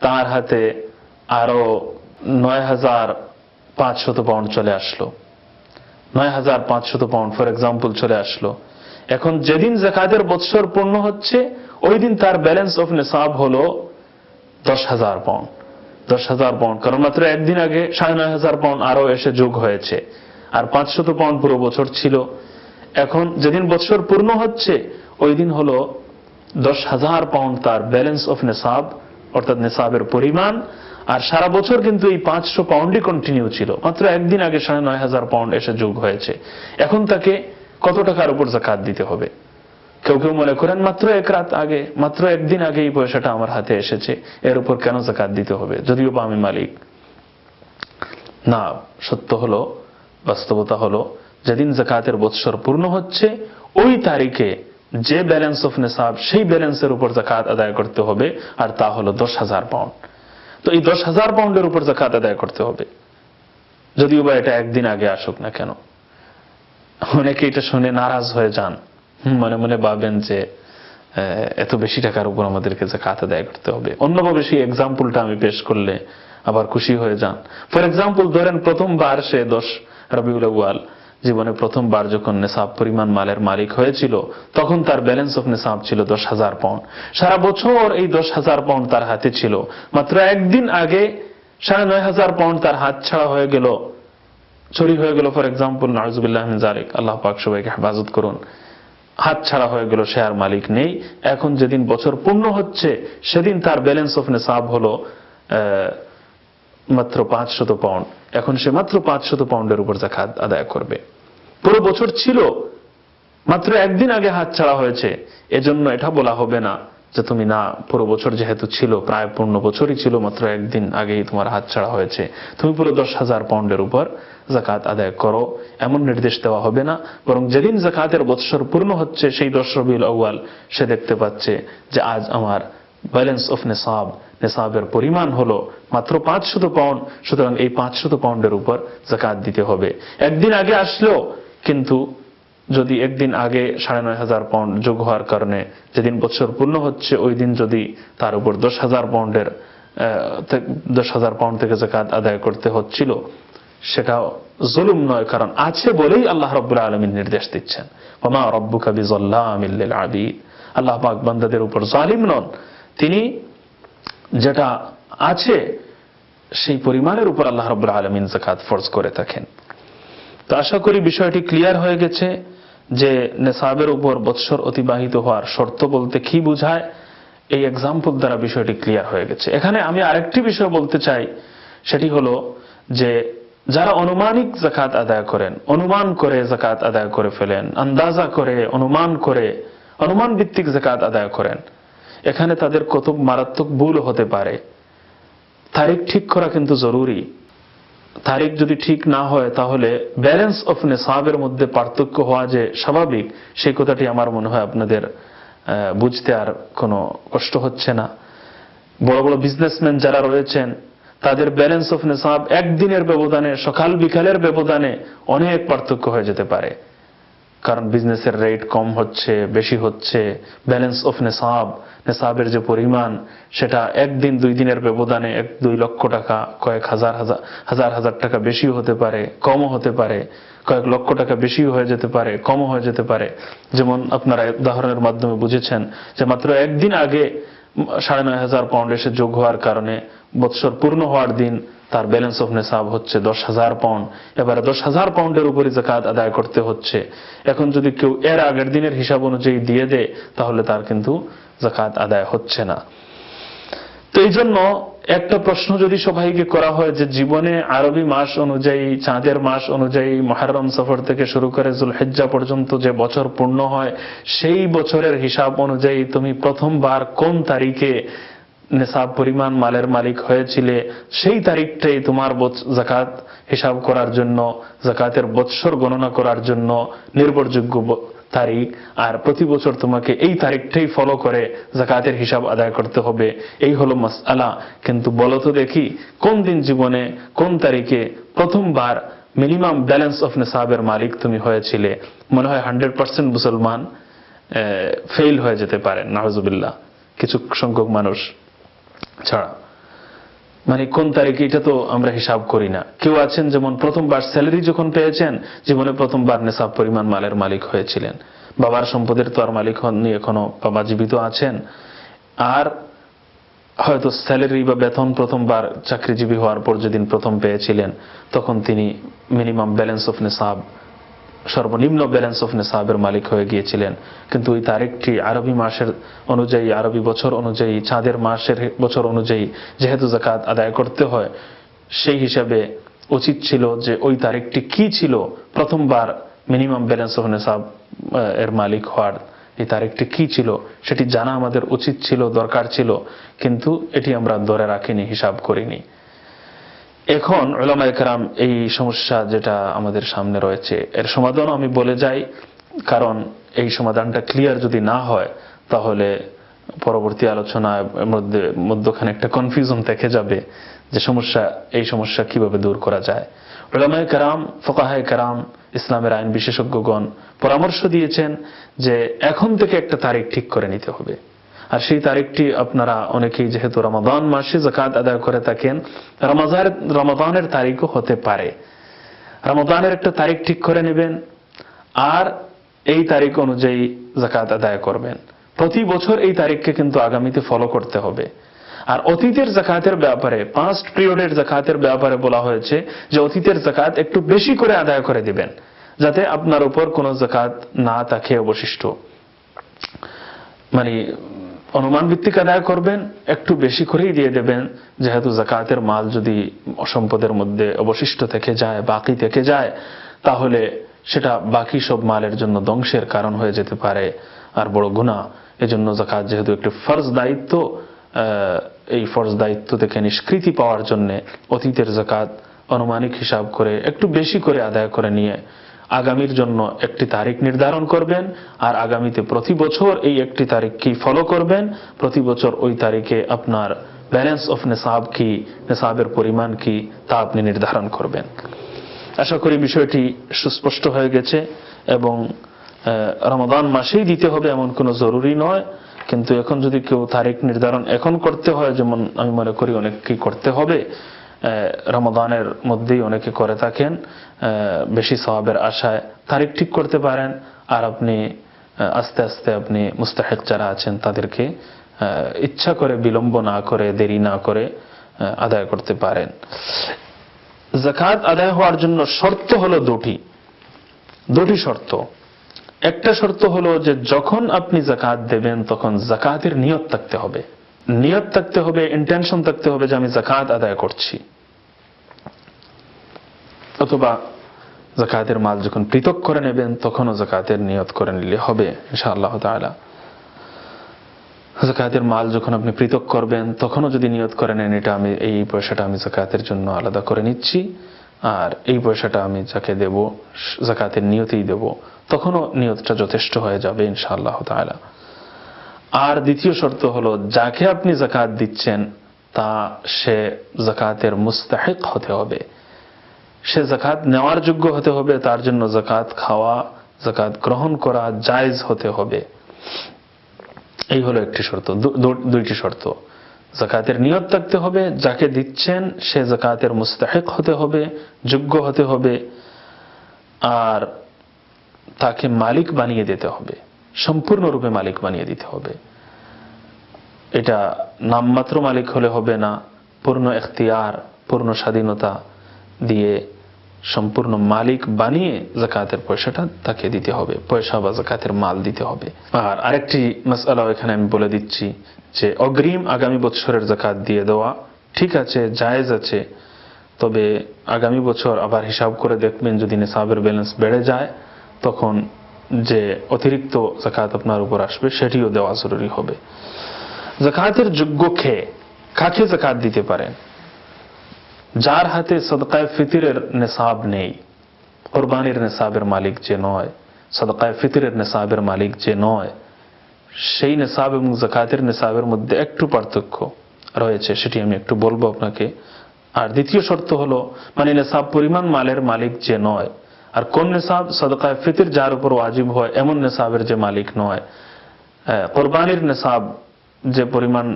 তার হাতে আরো 9500 পাউন্ড চলে আসলো, 9500 পাউন্ড ফর এক্সাম্পল চলে আসলো। এখন যেদিন যাকাতের বছর পূর্ণ হচ্ছে ওই দিন তার ব্যালেন্স অফ নেসাব হলো 10,000 পাউন্ড, 10,000 পাউন্ড, কারণ মাত্র একদিন আগে 9,500 পাউন্ড আরো এসে যোগ হয়েছে, আর 500 পাউন্ড পুরো বছর ছিল। এখন যেদিন বছর পূর্ণ হচ্ছে ওই দিন হলো 10,000 পাউন্ড তার ব্যালেন্স অফ নেসাব, অর্থাৎ নেসাবের পরিমাণ। আর সারা বছর কিন্তু এই 500 পাউন্ডই কন্টিনিউ ছিল, মাত্র একদিন আগে 9,500 পাউন্ড এসে যোগ হয়েছে। এখন তাকে কত টাকার উপর যাকাত দিতে হবে? কেউ মনে করেন মাত্র এক রাত আগে, মাত্র একদিন আগে এই পয়সাটা আমার হাতে এসেছে, এর উপর কেন যাকাত দিতে হবে, যদিও বা আমি মালিক? না, সত্য হলো, বাস্তবতা হলো, যেদিন যাকাতের বছর পূর্ণ হচ্ছে ওই তারিখে যে ব্যালেন্স অফ নেসাব, সেই ব্যালেন্সের উপর যাকাত আদায় করতে হবে, আর তা হলো 10,000 পাউন্ড। তো এই 10,000 পাউন্ডের উপর যাকাত আদায় করতে হবে, যদিও বা এটা একদিন আগে আসুক না কেন। অনেকে এটা শুনে নারাজ হয়ে যান, মনে মনে ভাবেন যে এত বেশি টাকার উপর আমাদেরকে যাকাত আদায় করতে হবে। অন্যভাবে সেই এক্সাম্পলটা আমি পেশ করলে আবার খুশি হয়ে যান। ফর এক্সাম্পল ধরেন প্রথমবার সে 10 রবিউল আউয়াল জীবনে প্রথমবার যখন নেসাব পরিমাণ মালের মালিক হয়েছিল, তখন তার ব্যালেন্স অফ নেসাব ছিল 10,000 পাউন্ড। সারা বছর এই 10,000 পাউন্ড তার হাতে ছিল, মাত্র একদিন আগে 9,500 পাউন্ড তার হাত ছাড়া হয়ে গেল, চুরি হয়ে গেল ফর এক্সাম্পল, নাউজুবিল্লাহ মিন যালিক, আল্লাহ পাক সবাইকে হেফাজত করুন, হাত ছাড়া হয়ে গেল, সে আর মালিক নেই। এখন যেদিন বছর পূর্ণ হচ্ছে সেদিন তার ব্যালেন্স অফ নিসাব হলো মাত্র 500 পাউন্ড। এখন সে মাত্র 500 পাউন্ডের উপর যাকাত আদায় করবে। পুরো বছর ছিল, মাত্র একদিন আগে হাত ছাড়া হয়েছে, এজন্য এটা বলা হবে না যে তুমি না, পুরো বছর যেহেতু ছিল, প্রায় পূর্ণ বছরই ছিল, মাত্র একদিন আগেই তোমার হাত ছাড়া হয়েছে, তুমি পুরো 10,000 পাউন্ডের উপর যাকাত আদায় করো, এমন নির্দেশ দেওয়া হবে না। বরং যেদিন যাকাতের বৎসর পূর্ণ হচ্ছে সেই 10 রবিউল আউয়াল সে দেখতে পাচ্ছে যে আজ আমার ব্যালেন্স অফ নিসাব, নিসাবের পরিমাণ হলো মাত্র 500 পাউন্ড, সুতরাং এই 500 পাউন্ডের উপর যাকাত দিতে হবে। একদিন আগে আসলো, কিন্তু যদি একদিন আগে 9,500 পাউন্ড যোগ হওয়ার কারণে যেদিন বছর পূর্ণ হচ্ছে ওই দিন যদি তার উপর 10,000 পাউন্ড থেকে যাকাত আদায় করতে হচ্ছিল, সেটা জুলুম নয়, কারণ আছে বলেই আল্লাহ রাব্বুল আলামিন নির্দেশ দিচ্ছেন, ওয়া মা রাব্বুকা বিযাল্লামিল লিল আবিদ। আল্লাহ পাক বান্দাদের উপর জালিম নন, তিনি যেটা আছে সেই পরিমাণের উপর আল্লাহ রাব্বুল আলামিন যাকাত ফরজ করে থাকেন। তো আশা করি বিষয়টি ক্লিয়ার হয়ে গেছে যে নিসাবের উপর বৎসর অতিবাহিত হওয়ার শর্ত বলতে কি বোঝায়, এই এক্সাম্পল দ্বারা বিষয়টি ক্লিয়ার হয়ে গেছে। এখানে আমি আরেকটি বিষয় বলতে চাই, সেটি হলো যে যারা অনুমানিক যাকাত আদায় করেন, অনুমান করে যাকাত আদায় করে ফেলেন, আন্দাজা করে, অনুমান ভিত্তিক যাকাত আদায় করেন, এখানে তাদের কত মারাত্মক ভুল হতে পারে। তারিখ ঠিক করা কিন্তু জরুরি। তারিখ যদি ঠিক না হয় তাহলে ব্যালেন্স অফ নিসাবের মধ্যে পার্থক্য হওয়া যে স্বাভাবিক, সেই কথাটি আমার মনে হয় আপনাদের বুঝতে আর কোনো কষ্ট হচ্ছে না। বড় বড় বিজনেসম্যান যারা রয়েছেন তাদের ব্যালেন্স অফ নিসাব একদিনের ব্যবধানে, সকাল বিকালের ব্যবধানে অনেক পার্থক্য হয়ে যেতে পারে, কারণ বিজনেসের রেট কম হচ্ছে, বেশি হচ্ছে। ব্যালেন্স অফ নিসাব, নিসাবের যে পরিমাণ, সেটা একদিন 2 দিনের ব্যবধানে 1-2 লক্ষ টাকা, কয়েক হাজার টাকা বেশি হতে পারে, কমও হতে পারে, কয়েক লক্ষ টাকা বেশি হয়ে যেতে পারে, কমও হয়ে যেতে পারে। যেমন আপনারা উদাহরণের মাধ্যমে বুঝেছেন যে মাত্র একদিন আগে 9,500 পাউন্ড এসে যোগ হওয়ার কারণে বৎসর পূর্ণ হওয়ার দিন তার ব্যালেন্স অফ নিসাব হচ্ছে 10,000 পাউন্ড। এবারে 10,000 পাউন্ডের উপরে যাকাত আদায় করতে হচ্ছে। এখন যদি কেউ এর আগের দিনের হিসাব অনুযায়ী দিয়ে দেয় তাহলে তার কিন্তু যাকাত আদায় হচ্ছে না। তো এই জন্য একটা প্রশ্ন যদি সবাইকে করা হয় যে জীবনে আরবি মাস অনুযায়ী, চাঁদের মাস অনুযায়ী মুহররম সফর থেকে শুরু করে যুলহিজ্জা পর্যন্ত যে বছর পূর্ণ হয়, সেই বছরের হিসাব অনুযায়ী তুমি প্রথমবার কোন তারিখে নিসাব পরিমাণ মালের মালিক হয়েছিলে, সেই তারিখটাই তোমার যাকাত হিসাব করার জন্য, যাকাতের বৎসর গণনা করার জন্য নির্ভরযোগ্য তারিখ। আর প্রতি বছর তোমাকে এই তারিখটাই ফলো করে যাকাতের হিসাব আদায় করতে হবে, এই হলো মাসআলা। কিন্তু বলো তো দেখি, কোন দিন জীবনে কোন তারিখে প্রথমবার মিনিমাম ব্যালেন্স অফ নিসাবের মালিক তুমি হয়েছিলে? মনে হয় 100% মুসলমান ফেল হয়ে যেতে পারেন, নাউজুবিল্লাহ, কিছু সংখ্যক মানুষ ছাড়া। মানে কোন তারিখে, এটা তো আমরা হিসাব করি না। কেউ আছেন যেমন প্রথমবার স্যালারি যখন পেয়েছেন, জীবনে প্রথমবার নিসাব পরিমাণ মালের মালিক হয়েছিলেন। বাবার সম্পদের তো আর মালিক হননি এখনো, বাবা জীবিত আছেন। আর হয়তো স্যালারি বা বেতন প্রথমবার চাকরিজীবী হওয়ার পর যেদিন প্রথম পেয়েছিলেন, তখন তিনি মিনিমাম ব্যালেন্স অফ নিসাব, সর্বনিম্ন ব্যালেন্স অফ নিসাবের মালিক হয়ে গিয়েছিলেন। কিন্তু ওই তারিখটি আরবি মাসের অনুযায়ী, আরবি বছর অনুযায়ী, চাঁদের মাসের বছর অনুযায়ী যেহেতু যাকাত আদায় করতে হয়, সেই হিসাবে উচিত ছিল যে ওই তারিখটি কি ছিল, প্রথমবার মিনিমাম ব্যালেন্স অফ নিসাব এর মালিক হওয়ার এই তারিখটি কি ছিল সেটি জানা আমাদের উচিত ছিল, দরকার ছিল। কিন্তু এটি আমরা ধরে রাখিনি, হিসাব করিনি। এখন উলামায়ে কেরাম এই সমস্যা যেটা আমাদের সামনে রয়েছে, এর সমাধান আমি বলে যাই, কারণ এই সমাধানটা ক্লিয়ার যদি না হয় তাহলে পরবর্তী আলোচনার মধ্যখানে একটা কনফিউশন থেকে যাবে যে এই সমস্যা কিভাবে দূর করা যায়। উলামায়ে কেরাম, ফুকাহায়ে কেরাম, ইসলামের আইন বিশেষজ্ঞগণ পরামর্শ দিয়েছেন যে এখন থেকে একটা তারিখ ঠিক করে নিতে হবে। আর সেই তারিখটি আপনারা অনেকেই যেহেতু রমাদান মাসে যাকাত আদায় করে থাকেন, রমাদানের তারিখও হতে পারে। রমাদানের একটা তারিখ ঠিক করে নেবেন আর এই তারিখ অনুযায়ী যাকাত আদায় করবেন। প্রতি বছর এই তারিখকে কিন্তু আগামীতে ফলো করতে হবে। আর অতীতের যাকাতের ব্যাপারে, পাস্ট পিরিয়ডের যাকাতের ব্যাপারে বলা হয়েছে যে অতীতের যাকাত একটু বেশি করে আদায় করে দিবেন, যাতে আপনার উপর কোনো যাকাত না থাকে অবশিষ্ট। মানে অনুমান ভিত্তিক আদায় করবেন, একটু বেশি করেই দিয়ে দেবেন, যেহেতু যাকাতের মাল যদি সম্পদের মধ্যে অবশিষ্ট থেকে যায়, বাকি থেকে যায়, তাহলে সেটা বাকি সব মালের জন্য ধ্বংসের কারণ হয়ে যেতে পারে আর বড় গুনাহ। এজন্য যাকাত যেহেতু একটি ফরজ দায়িত্ব, এই ফরজ দায়িত্ব থেকে নিষ্কৃতি পাওয়ার জন্য অতীতের যাকাত আনুমানিক হিসাব করে একটু বেশি করে আদায় করে নিয়ে আগামীর জন্য একটি তারিখ নির্ধারণ করবেন, আর আগামীতে প্রতি বছর এই একটি তারিখকেই ফলো করবেন। প্রতি বছর ওই তারিখে আপনার ব্যালেন্স অফ নিসাব কি, নিসাবের পরিমাণ কি, তা আপনি নির্ধারণ করবেন। আশা করি বিষয়টি সুস্পষ্ট হয়ে গেছে। এবং রমাদান মাসেই দিতে হবে এমন কোনো জরুরি নয়, কিন্তু এখন যদি কেউ তারিখ নির্ধারণ এখন করতে হয়, যেমন আমি মনে করি অনেককেই করতে হবে, রমাদানের মধ্যেই অনেকে করে থাকেন, বেশি সওয়াবের আশায় তারিখ ঠিক করতে পারেন, আর আপনি আস্তে আস্তে আপনি মুস্তাহিক যারা আছেন তাদেরকে ইচ্ছা করে বিলম্ব না করে, দেরি না করে আদায় করতে পারেন। যাকাত আদায় হওয়ার জন্য শর্ত হলো দুটি শর্ত। একটা শর্ত হলো যে যখন আপনি যাকাত দেবেন তখন যাকাতের নিয়ত থাকতে হবে, ইন্টেনশন থাকতে হবে যে আমি যাকাত আদায় করছি। অথবা যাকাতের মাল যখন পৃথক করে নেবেন তখনও যাকাতের নিয়ত করে নিলে হবে ইনশাআল্লাহ তাআলা। যাকাতের মাল যখন আপনি পৃথক করবেন তখনও যদি নিয়ত করে নেন এটা আমি এই পয়সাটা আমি যাকাতের জন্য আলাদা করে নিচ্ছি, আর এই পয়সাটা আমি যাকে দেব যাকাতের নিয়তেই দেব, তখনও নিয়তটা যথেষ্ট হয়ে যাবে ইনশাআল্লাহ তাআলা। আর দ্বিতীয় শর্ত হলো যাকে আপনি যাকাত দিচ্ছেন তা সে যাকাতের মুস্তাহিক হতে হবে, সে যাকাত নেওয়ার যোগ্য হতে হবে, তার জন্য যাকাত খাওয়া, যাকাত গ্রহণ করা জায়েজ হতে হবে। এই হলো একটি শর্ত। দুইটি শর্ত, যাকাতের নিয়ত থাকতে হবে, যাকে দিচ্ছেন সে যাকাতের মুস্তাহিক হতে হবে, যোগ্য হতে হবে, আর তাকে মালিক বানিয়ে দিতে হবে, সম্পূর্ণরূপে মালিক বানিয়ে দিতে হবে। এটা নামমাত্র মালিক হলে হবে না, পূর্ণ এখতিয়ার, পূর্ণ স্বাধীনতা দিয়ে সম্পূর্ণ মালিক বানিয়ে যাকাতের পয়সাটা তাকে দিতে হবে, পয়সা বা যাকাতের মাল দিতে হবে। আর আরেকটি মাসআলা এখানে আমি বলে দিচ্ছি যে অগ্রিম আগামী বছরের যাকাত দিয়ে দেওয়া ঠিক আছে, জায়েজ আছে, তবে আগামী বছর আবার হিসাব করে দেখবেন যদি নিসাবের ব্যালেন্স বেড়ে যায় তখন যে অতিরিক্ত যাকাত আপনার উপর আসবে সেটিও দেওয়া জরুরি হবে। যাকাতের যোগ্য কাকে যাকাত দিতে পারেন? যার হাতে সাদকায়ে ফিতরের নিসাব নেই, কুরবানির নিসাবের মালিক যে নয়, সাদকায়ে ফিতরের নিসাবের মালিক যে নয়, সেই নিসাব এবং যাকাতের নিসাবের মধ্যে একটু পার্থক্য রয়েছে, সেটি আমি একটু বলবো আপনাকে। আর দ্বিতীয় শর্ত হলো মানে নিসাব পরিমাণ মালের মালিক যে নয়, আর কোন নিসাব? সাদকায়ে ফিতর যার উপর ওয়াজিব হয় এমন নিসাবের যে মালিক নয়। কুরবানির নিসাব যে পরিমাণ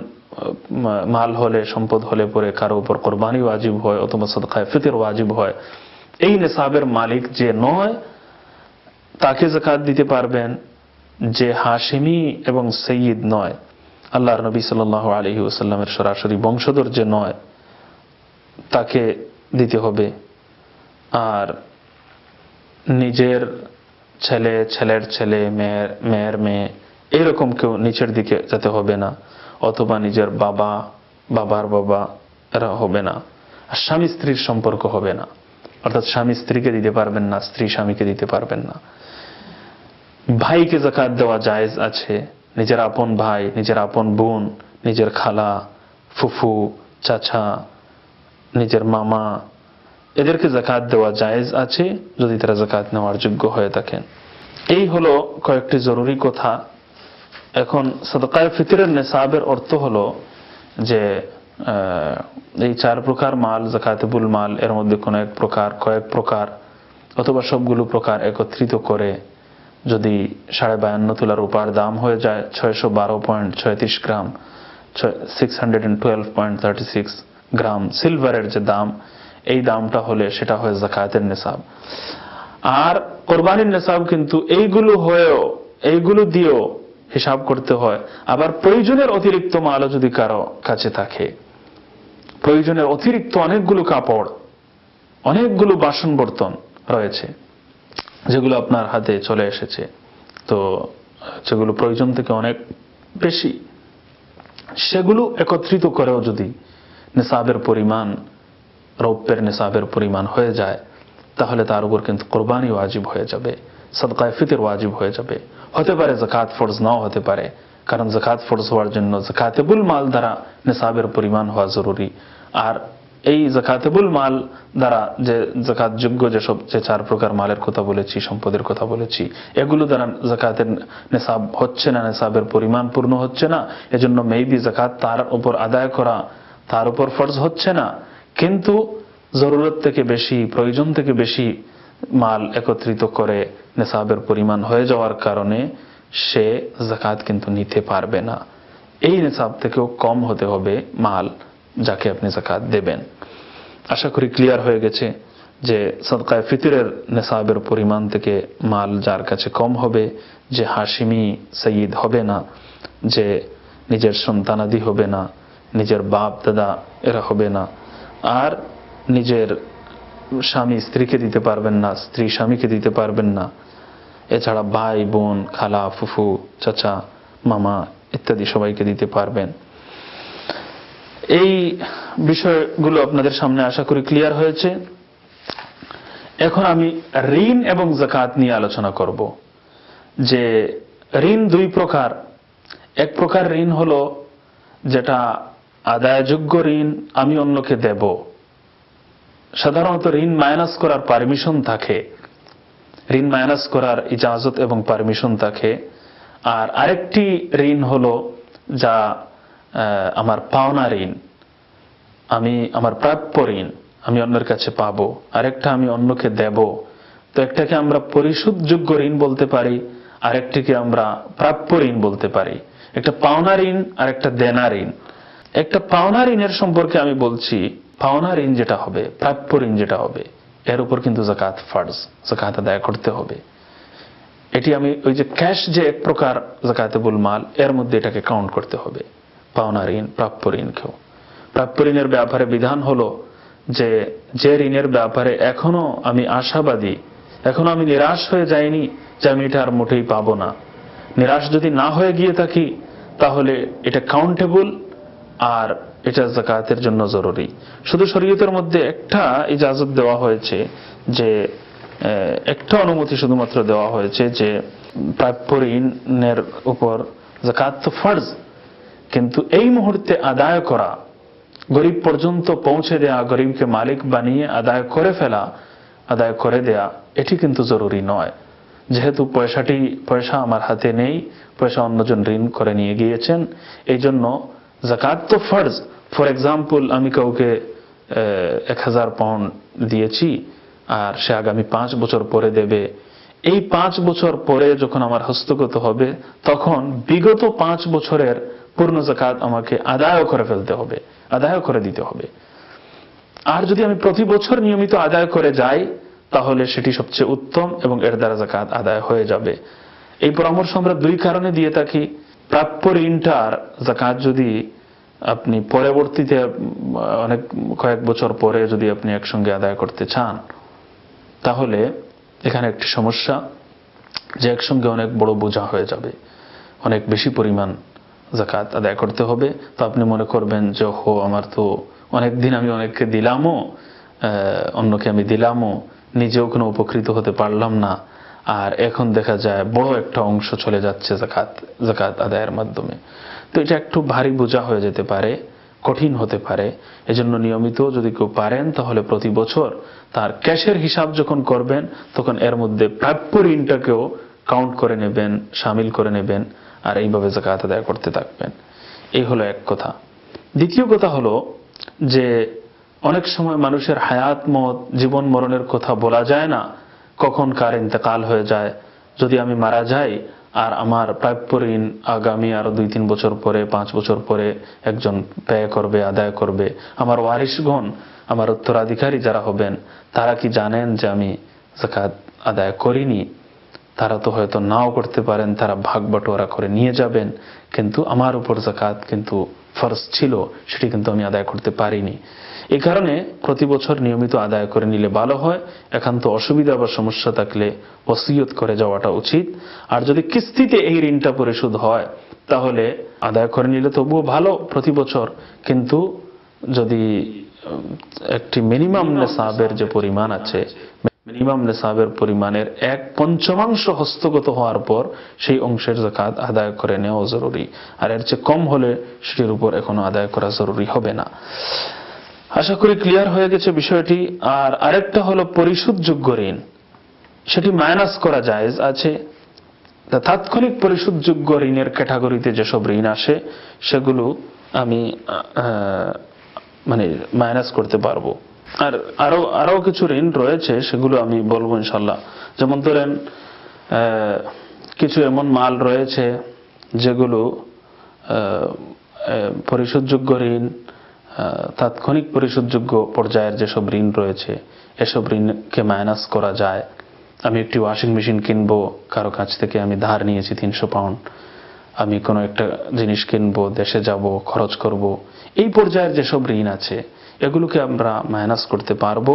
মাল হলে, সম্পদ হলে পরে কারো উপর কুরবানি ওয়াজিব হয় অথবা সাদকায়ে ফিতর ওয়াজিব হয়, এই নিসাবের মালিক যে নয় তাকে যাকাত দিতে পারবেন। যে হাশিমি এবং সৈয়দ নয়, আল্লাহর নবী সাল্লাল্লাহু আলাইহি ওয়াসাল্লামের সরাসরি বংশধর যে নয়, তাকে দিতে হবে। আর নিজের ছেলে, ছেলের ছেলে, মেয়ের মেয়ে এরকম কেউ নিচের দিকে যেতে হবে না, অথবা নিজের বাবা, বাবার বাবা এরা হবে না। আর স্বামী স্ত্রীর সম্পর্ক হবে না, অর্থাৎ স্বামী স্ত্রীকে দিতে পারবেন না, স্ত্রী স্বামীকে দিতে পারবেন না। ভাইকে যাকাত দেওয়া জায়েজ আছে, নিজের আপন ভাই, নিজের আপন বোন, নিজের খালা, ফুফু, চাচা, নিজের মামা, এদেরকে যাকাত দেওয়া জায়েজ আছে যদি তারা যাকাত নেওয়ার যোগ্য হয়ে থাকেন। এই হলো কয়েকটি জরুরি কথা। এখন সাদকায়ে ফিতরের নিসাবের অর্থ হলো যে এই 4 প্রকার মাল, যাকাতুল মাল, এর মধ্যে কোন এক প্রকার, কয়েক প্রকার অথবা সবগুলো প্রকার একত্রিত করে যদি 52.5 তোলা রূপার দাম হয়ে যায় 612.36 গ্রাম, 612.36 গ্রাম সিলভারের যে দাম, এই দামটা হলে সেটা হয় যাকাতের নিসাব। আর কুরবানির নিসাব কিন্তু এইগুলো দিয়েও হিসাব করতে হয়। আবার প্রয়োজনের অতিরিক্ত মালও যদি কারো কাছে থাকে, প্রয়োজনের অতিরিক্ত অনেকগুলো কাপড়, অনেকগুলো বাসন বর্তন রয়েছে যেগুলো আপনার হাতে চলে এসেছে, তো যেগুলো প্রয়োজন থেকে অনেক বেশি, সেগুলো একত্রিত করেও যদি নিসাবের পরিমাণ, রৌপ্যের নিসাবের পরিমাণ হয়ে যায়, তাহলে তার উপর কিন্তু কোরবানি ওয়াজিব হয়ে যাবে, সাদকায়ে ফিতর ওয়াজিব হয়ে যাবে। হতে পারে যাকাত ফরজ নাও হতে পারে, কারণ যাকাত ফরজ হওয়ার জন্য যাকাতেবুল মাল দ্বারা নিসাবের পরিমাণ হওয়া জরুরি। আর এই যাকাতেবুল মাল দ্বারা যে যাকাত যোগ্য যেসব যে 4 প্রকার মালের কথা বলেছি, সম্পদের কথা বলেছি, এগুলো দ্বারা যাকাতের নিসাব হচ্ছে না, নিসাবের পরিমাণ পূর্ণ হচ্ছে না, এজন্য মেবি যাকাত তার উপর আদায় করা তার উপর ফরজ হচ্ছে না। কিন্তু জরুরত থেকে বেশি, প্রয়োজন থেকে বেশি মাল একত্রিত করে নিসাবের পরিমাণ হয়ে যাওয়ার কারণে সে যাকাত কিন্তু নিতে পারবে না। এই নিসাব থেকেও কম হতে হবে মাল যাকে আপনি যাকাত দেবেন। আশা করি ক্লিয়ার হয়ে গেছে যে সাদকায়ে ফিতরের নিসাবের পরিমাণ থেকে মাল যার কাছে কম হবে, যে হাশিমি সঈদ হবে না, যে নিজের সন্তানাদি হবে না, নিজের বাপ দাদা এরা হবে না, আর নিজের স্বামী স্ত্রীকে দিতে পারবেন না, স্ত্রী স্বামীকে দিতে পারবেন না, এছাড়া ভাই বোন, খালা, ফুফু, চাচা, মামা ইত্যাদি সবাইকে দিতে পারবেন। এই বিষয়গুলো আপনাদের সামনে আশা করি ক্লিয়ার হয়েছে। এখন আমি ঋণ এবং যাকাত নিয়ে আলোচনা করব। যে ঋণ 2 প্রকার। এক প্রকার ঋণ হলো যেটা আদায়যোগ্য ঋণ, আমি অন্যকে দেব, সাধারণত ঋণ মাইনাস করার পারমিশন থাকে, ঋণ মাইনাস করার ইজাজত এবং পারমিশন থাকে। আর আরেকটি ঋণ হলো যা আমার পাওনা ঋণ, আমি আমার প্রাপ্য ঋণ আমি অন্যের কাছে পাবো, আরেকটা আমি অন্যকে দেব। তো একটাকে আমরা পরিশোধযোগ্য ঋণ বলতে পারি, আরেকটিকে আমরা প্রাপ্য ঋণ বলতে পারি। একটা পাওনা ঋণ আর একটা দেনা ঋণ। একটা পাওনা ঋণের সম্পর্কে আমি বলছি, পাওনা ঋণ যেটা হবে, প্রাপ্য ঋণ যেটা হবে, এর উপর কিন্তু যাকাত ফরজ, যাকাত আদায় করতে হবে। এটি আমি ওই যে ক্যাশ যে এক প্রকার যাকাতেবুল মাল, এর মধ্যে এটাকে কাউন্ট করতে হবে, পাওনা ঋণ, প্রাপ্য ঋণকেও। প্রাপ্য ঋণের ব্যাপারে বিধান হলো যে ঋণের ব্যাপারে এখনো আমি আশাবাদী, এখনো আমি নিরাশ হয়ে যাইনি যে আমি এটা আর মোটেই পাবো না। নিরাশ যদি না হয়ে গিয়ে থাকি তাহলে এটা কাউন্টেবল আর এটা যাকাতের জন্য জরুরি। শুধু শরীয়তের মধ্যে একটা ইজাজত দেওয়া হয়েছে, যে একটা অনুমতি শুধুমাত্র দেওয়া হয়েছে যে প্রাপ্য ঋণের উপর যাকাত তো ফরজ, কিন্তু এই মুহূর্তে আদায় করা, গরিব পর্যন্ত পৌঁছে দেয়া, গরিবকে মালিক বানিয়ে আদায় করে ফেলা, আদায় করে দেয়া, এটি কিন্তু জরুরি নয়। যেহেতু পয়সা আমার হাতে নেই, পয়সা অন্যজন ঋণ করে নিয়ে গিয়েছেন, এই জন্য যাকাত তো ফরজ। ফর এক্সাম্পল, আমি কাউকে 1000 পাউন্ড দিয়েছি আর সে আগামী 5 বছর পরে দেবে। এই 5 বছর পরে যখন আমার হস্তগত হবে, তখন বিগত 5 বছরের পূর্ণ যাকাত আমাকে আদায় করে ফেলতে হবে, আদায় করে দিতে হবে। আর যদি আমি প্রতি বছর নিয়মিত আদায় করে যাই তাহলে সেটি সবচেয়ে উত্তম এবং এর দ্বারা যাকাত আদায় হয়ে যাবে। এই পরামর্শ আমরা 2 কারণে দিয়ে থাকি। প্রাপ্য ঋণটার যাকাত যদি আপনি পরবর্তীতে অনেক কয়েক বছর পরে যদি আপনি একসঙ্গে আদায় করতে চান, তাহলে এখানে একটি সমস্যা যে একসঙ্গে অনেক বড় বোঝা হয়ে যাবে, অনেক বেশি পরিমাণ যাকাত আদায় করতে হবে। তো আপনি মনে করবেন যে আমার তো অনেক দিন আমি অনেককে দিলামও, অন্যকে আমি দিলামও, নিজেও কোনো উপকৃত হতে পারলাম না, আর এখন দেখা যায় বড় একটা অংশ চলে যাচ্ছে যাকাত আদায়ের মাধ্যমে। তো এটা একটু ভারী বোঝা হয়ে যেতে পারে, কঠিন হতে পারে। এজন্য নিয়মিত যদি কেউ পারেন তাহলে প্রতি বছর তার ক্যাশের হিসাব যখন করবেন তখন এর মধ্যে প্রাপ্য ঋণটাকেও কাউন্ট করে নেবেন, শামিল করে নেবেন, আর এইভাবে যাকাত আদায় করতে থাকবেন। এই হলো এক কথা। দ্বিতীয় কথা হলো যে অনেক সময় মানুষের হায়াত মত, জীবন মরণের কথা বলা যায় না, কখন কার ইন্তেকাল হয়ে যায়। যদি আমি মারা যাই আর আমার প্রাপ্য ঋণ আগামী আরো 2-3 বছর পরে, 5 বছর পরে একজন ব্যয় করবে, আদায় করবে, আমার ওয়ারিশগণ, আমার উত্তরাধিকারী যারা হবেন, তারা কি জানেন যে আমি যাকাত আদায় করিনি? তারা তো হয়তো নাও করতে পারেন, তারা ভাগ বাটোয়ারা করে নিয়ে যাবেন, কিন্তু আমার উপর যাকাত কিন্তু ফরজ ছিল, সেটি কিন্তু আমি আদায় করতে পারিনি। এই কারণে প্রতি বছর নিয়মিত আদায় করে নিলে ভালো হয়। একান্ত অসুবিধা বা সমস্যা থাকলে ওসিয়ত করে যাওয়াটা উচিত। আর যদি কিস্তিতে এই ঋণটা পরিশোধ হয় তাহলে আদায় করে নিলে তবুও ভালো প্রতি বছর, কিন্তু যদি একটি মিনিমাম নেসাবের যে পরিমাণ আছে, মিনিমাম নেসাবের পরিমাণের 1/5 হস্তগত হওয়ার পর সেই অংশের যাকাত আদায় করে নেওয়া জরুরি। আর এর চেয়ে কম হলে সেটির উপর এখনো আদায় করা জরুরি হবে না। আশা করি ক্লিয়ার হয়ে গেছে বিষয়টি। আর আরেকটা হলো পরিশোধযোগ্য ঋণ, সেটি মাইনাস করা জায়েজ আছে। তাৎক্ষণিক পরিশোধযোগ্য ঋণের ক্যাটাগরিতে যেসব ঋণ আসে সেগুলো আমি মাইনাস করতে পারবো। আর আরো কিছু ঋণ রয়েছে, সেগুলো আমি বলবো ইনশাল্লাহ। যেমন ধরেন কিছু এমন মাল রয়েছে যেগুলো পরিশোধযোগ্য ঋণ, তাৎক্ষণিক পরিশোধযোগ্য পর্যায়ের যেসব ঋণ রয়েছে এসব ঋণকে মাইনাস করা যায়। আমি একটি ওয়াশিং মেশিন কিনবো, কারো কাছ থেকে আমি ধার নিয়েছি 300 পাউন্ড, আমি কোনো একটা জিনিস কিনবো, দেশে যাব, খরচ করব, এই পর্যায়ের যেসব ঋণ আছে এগুলোকে আমরা মাইনাস করতে পারবো।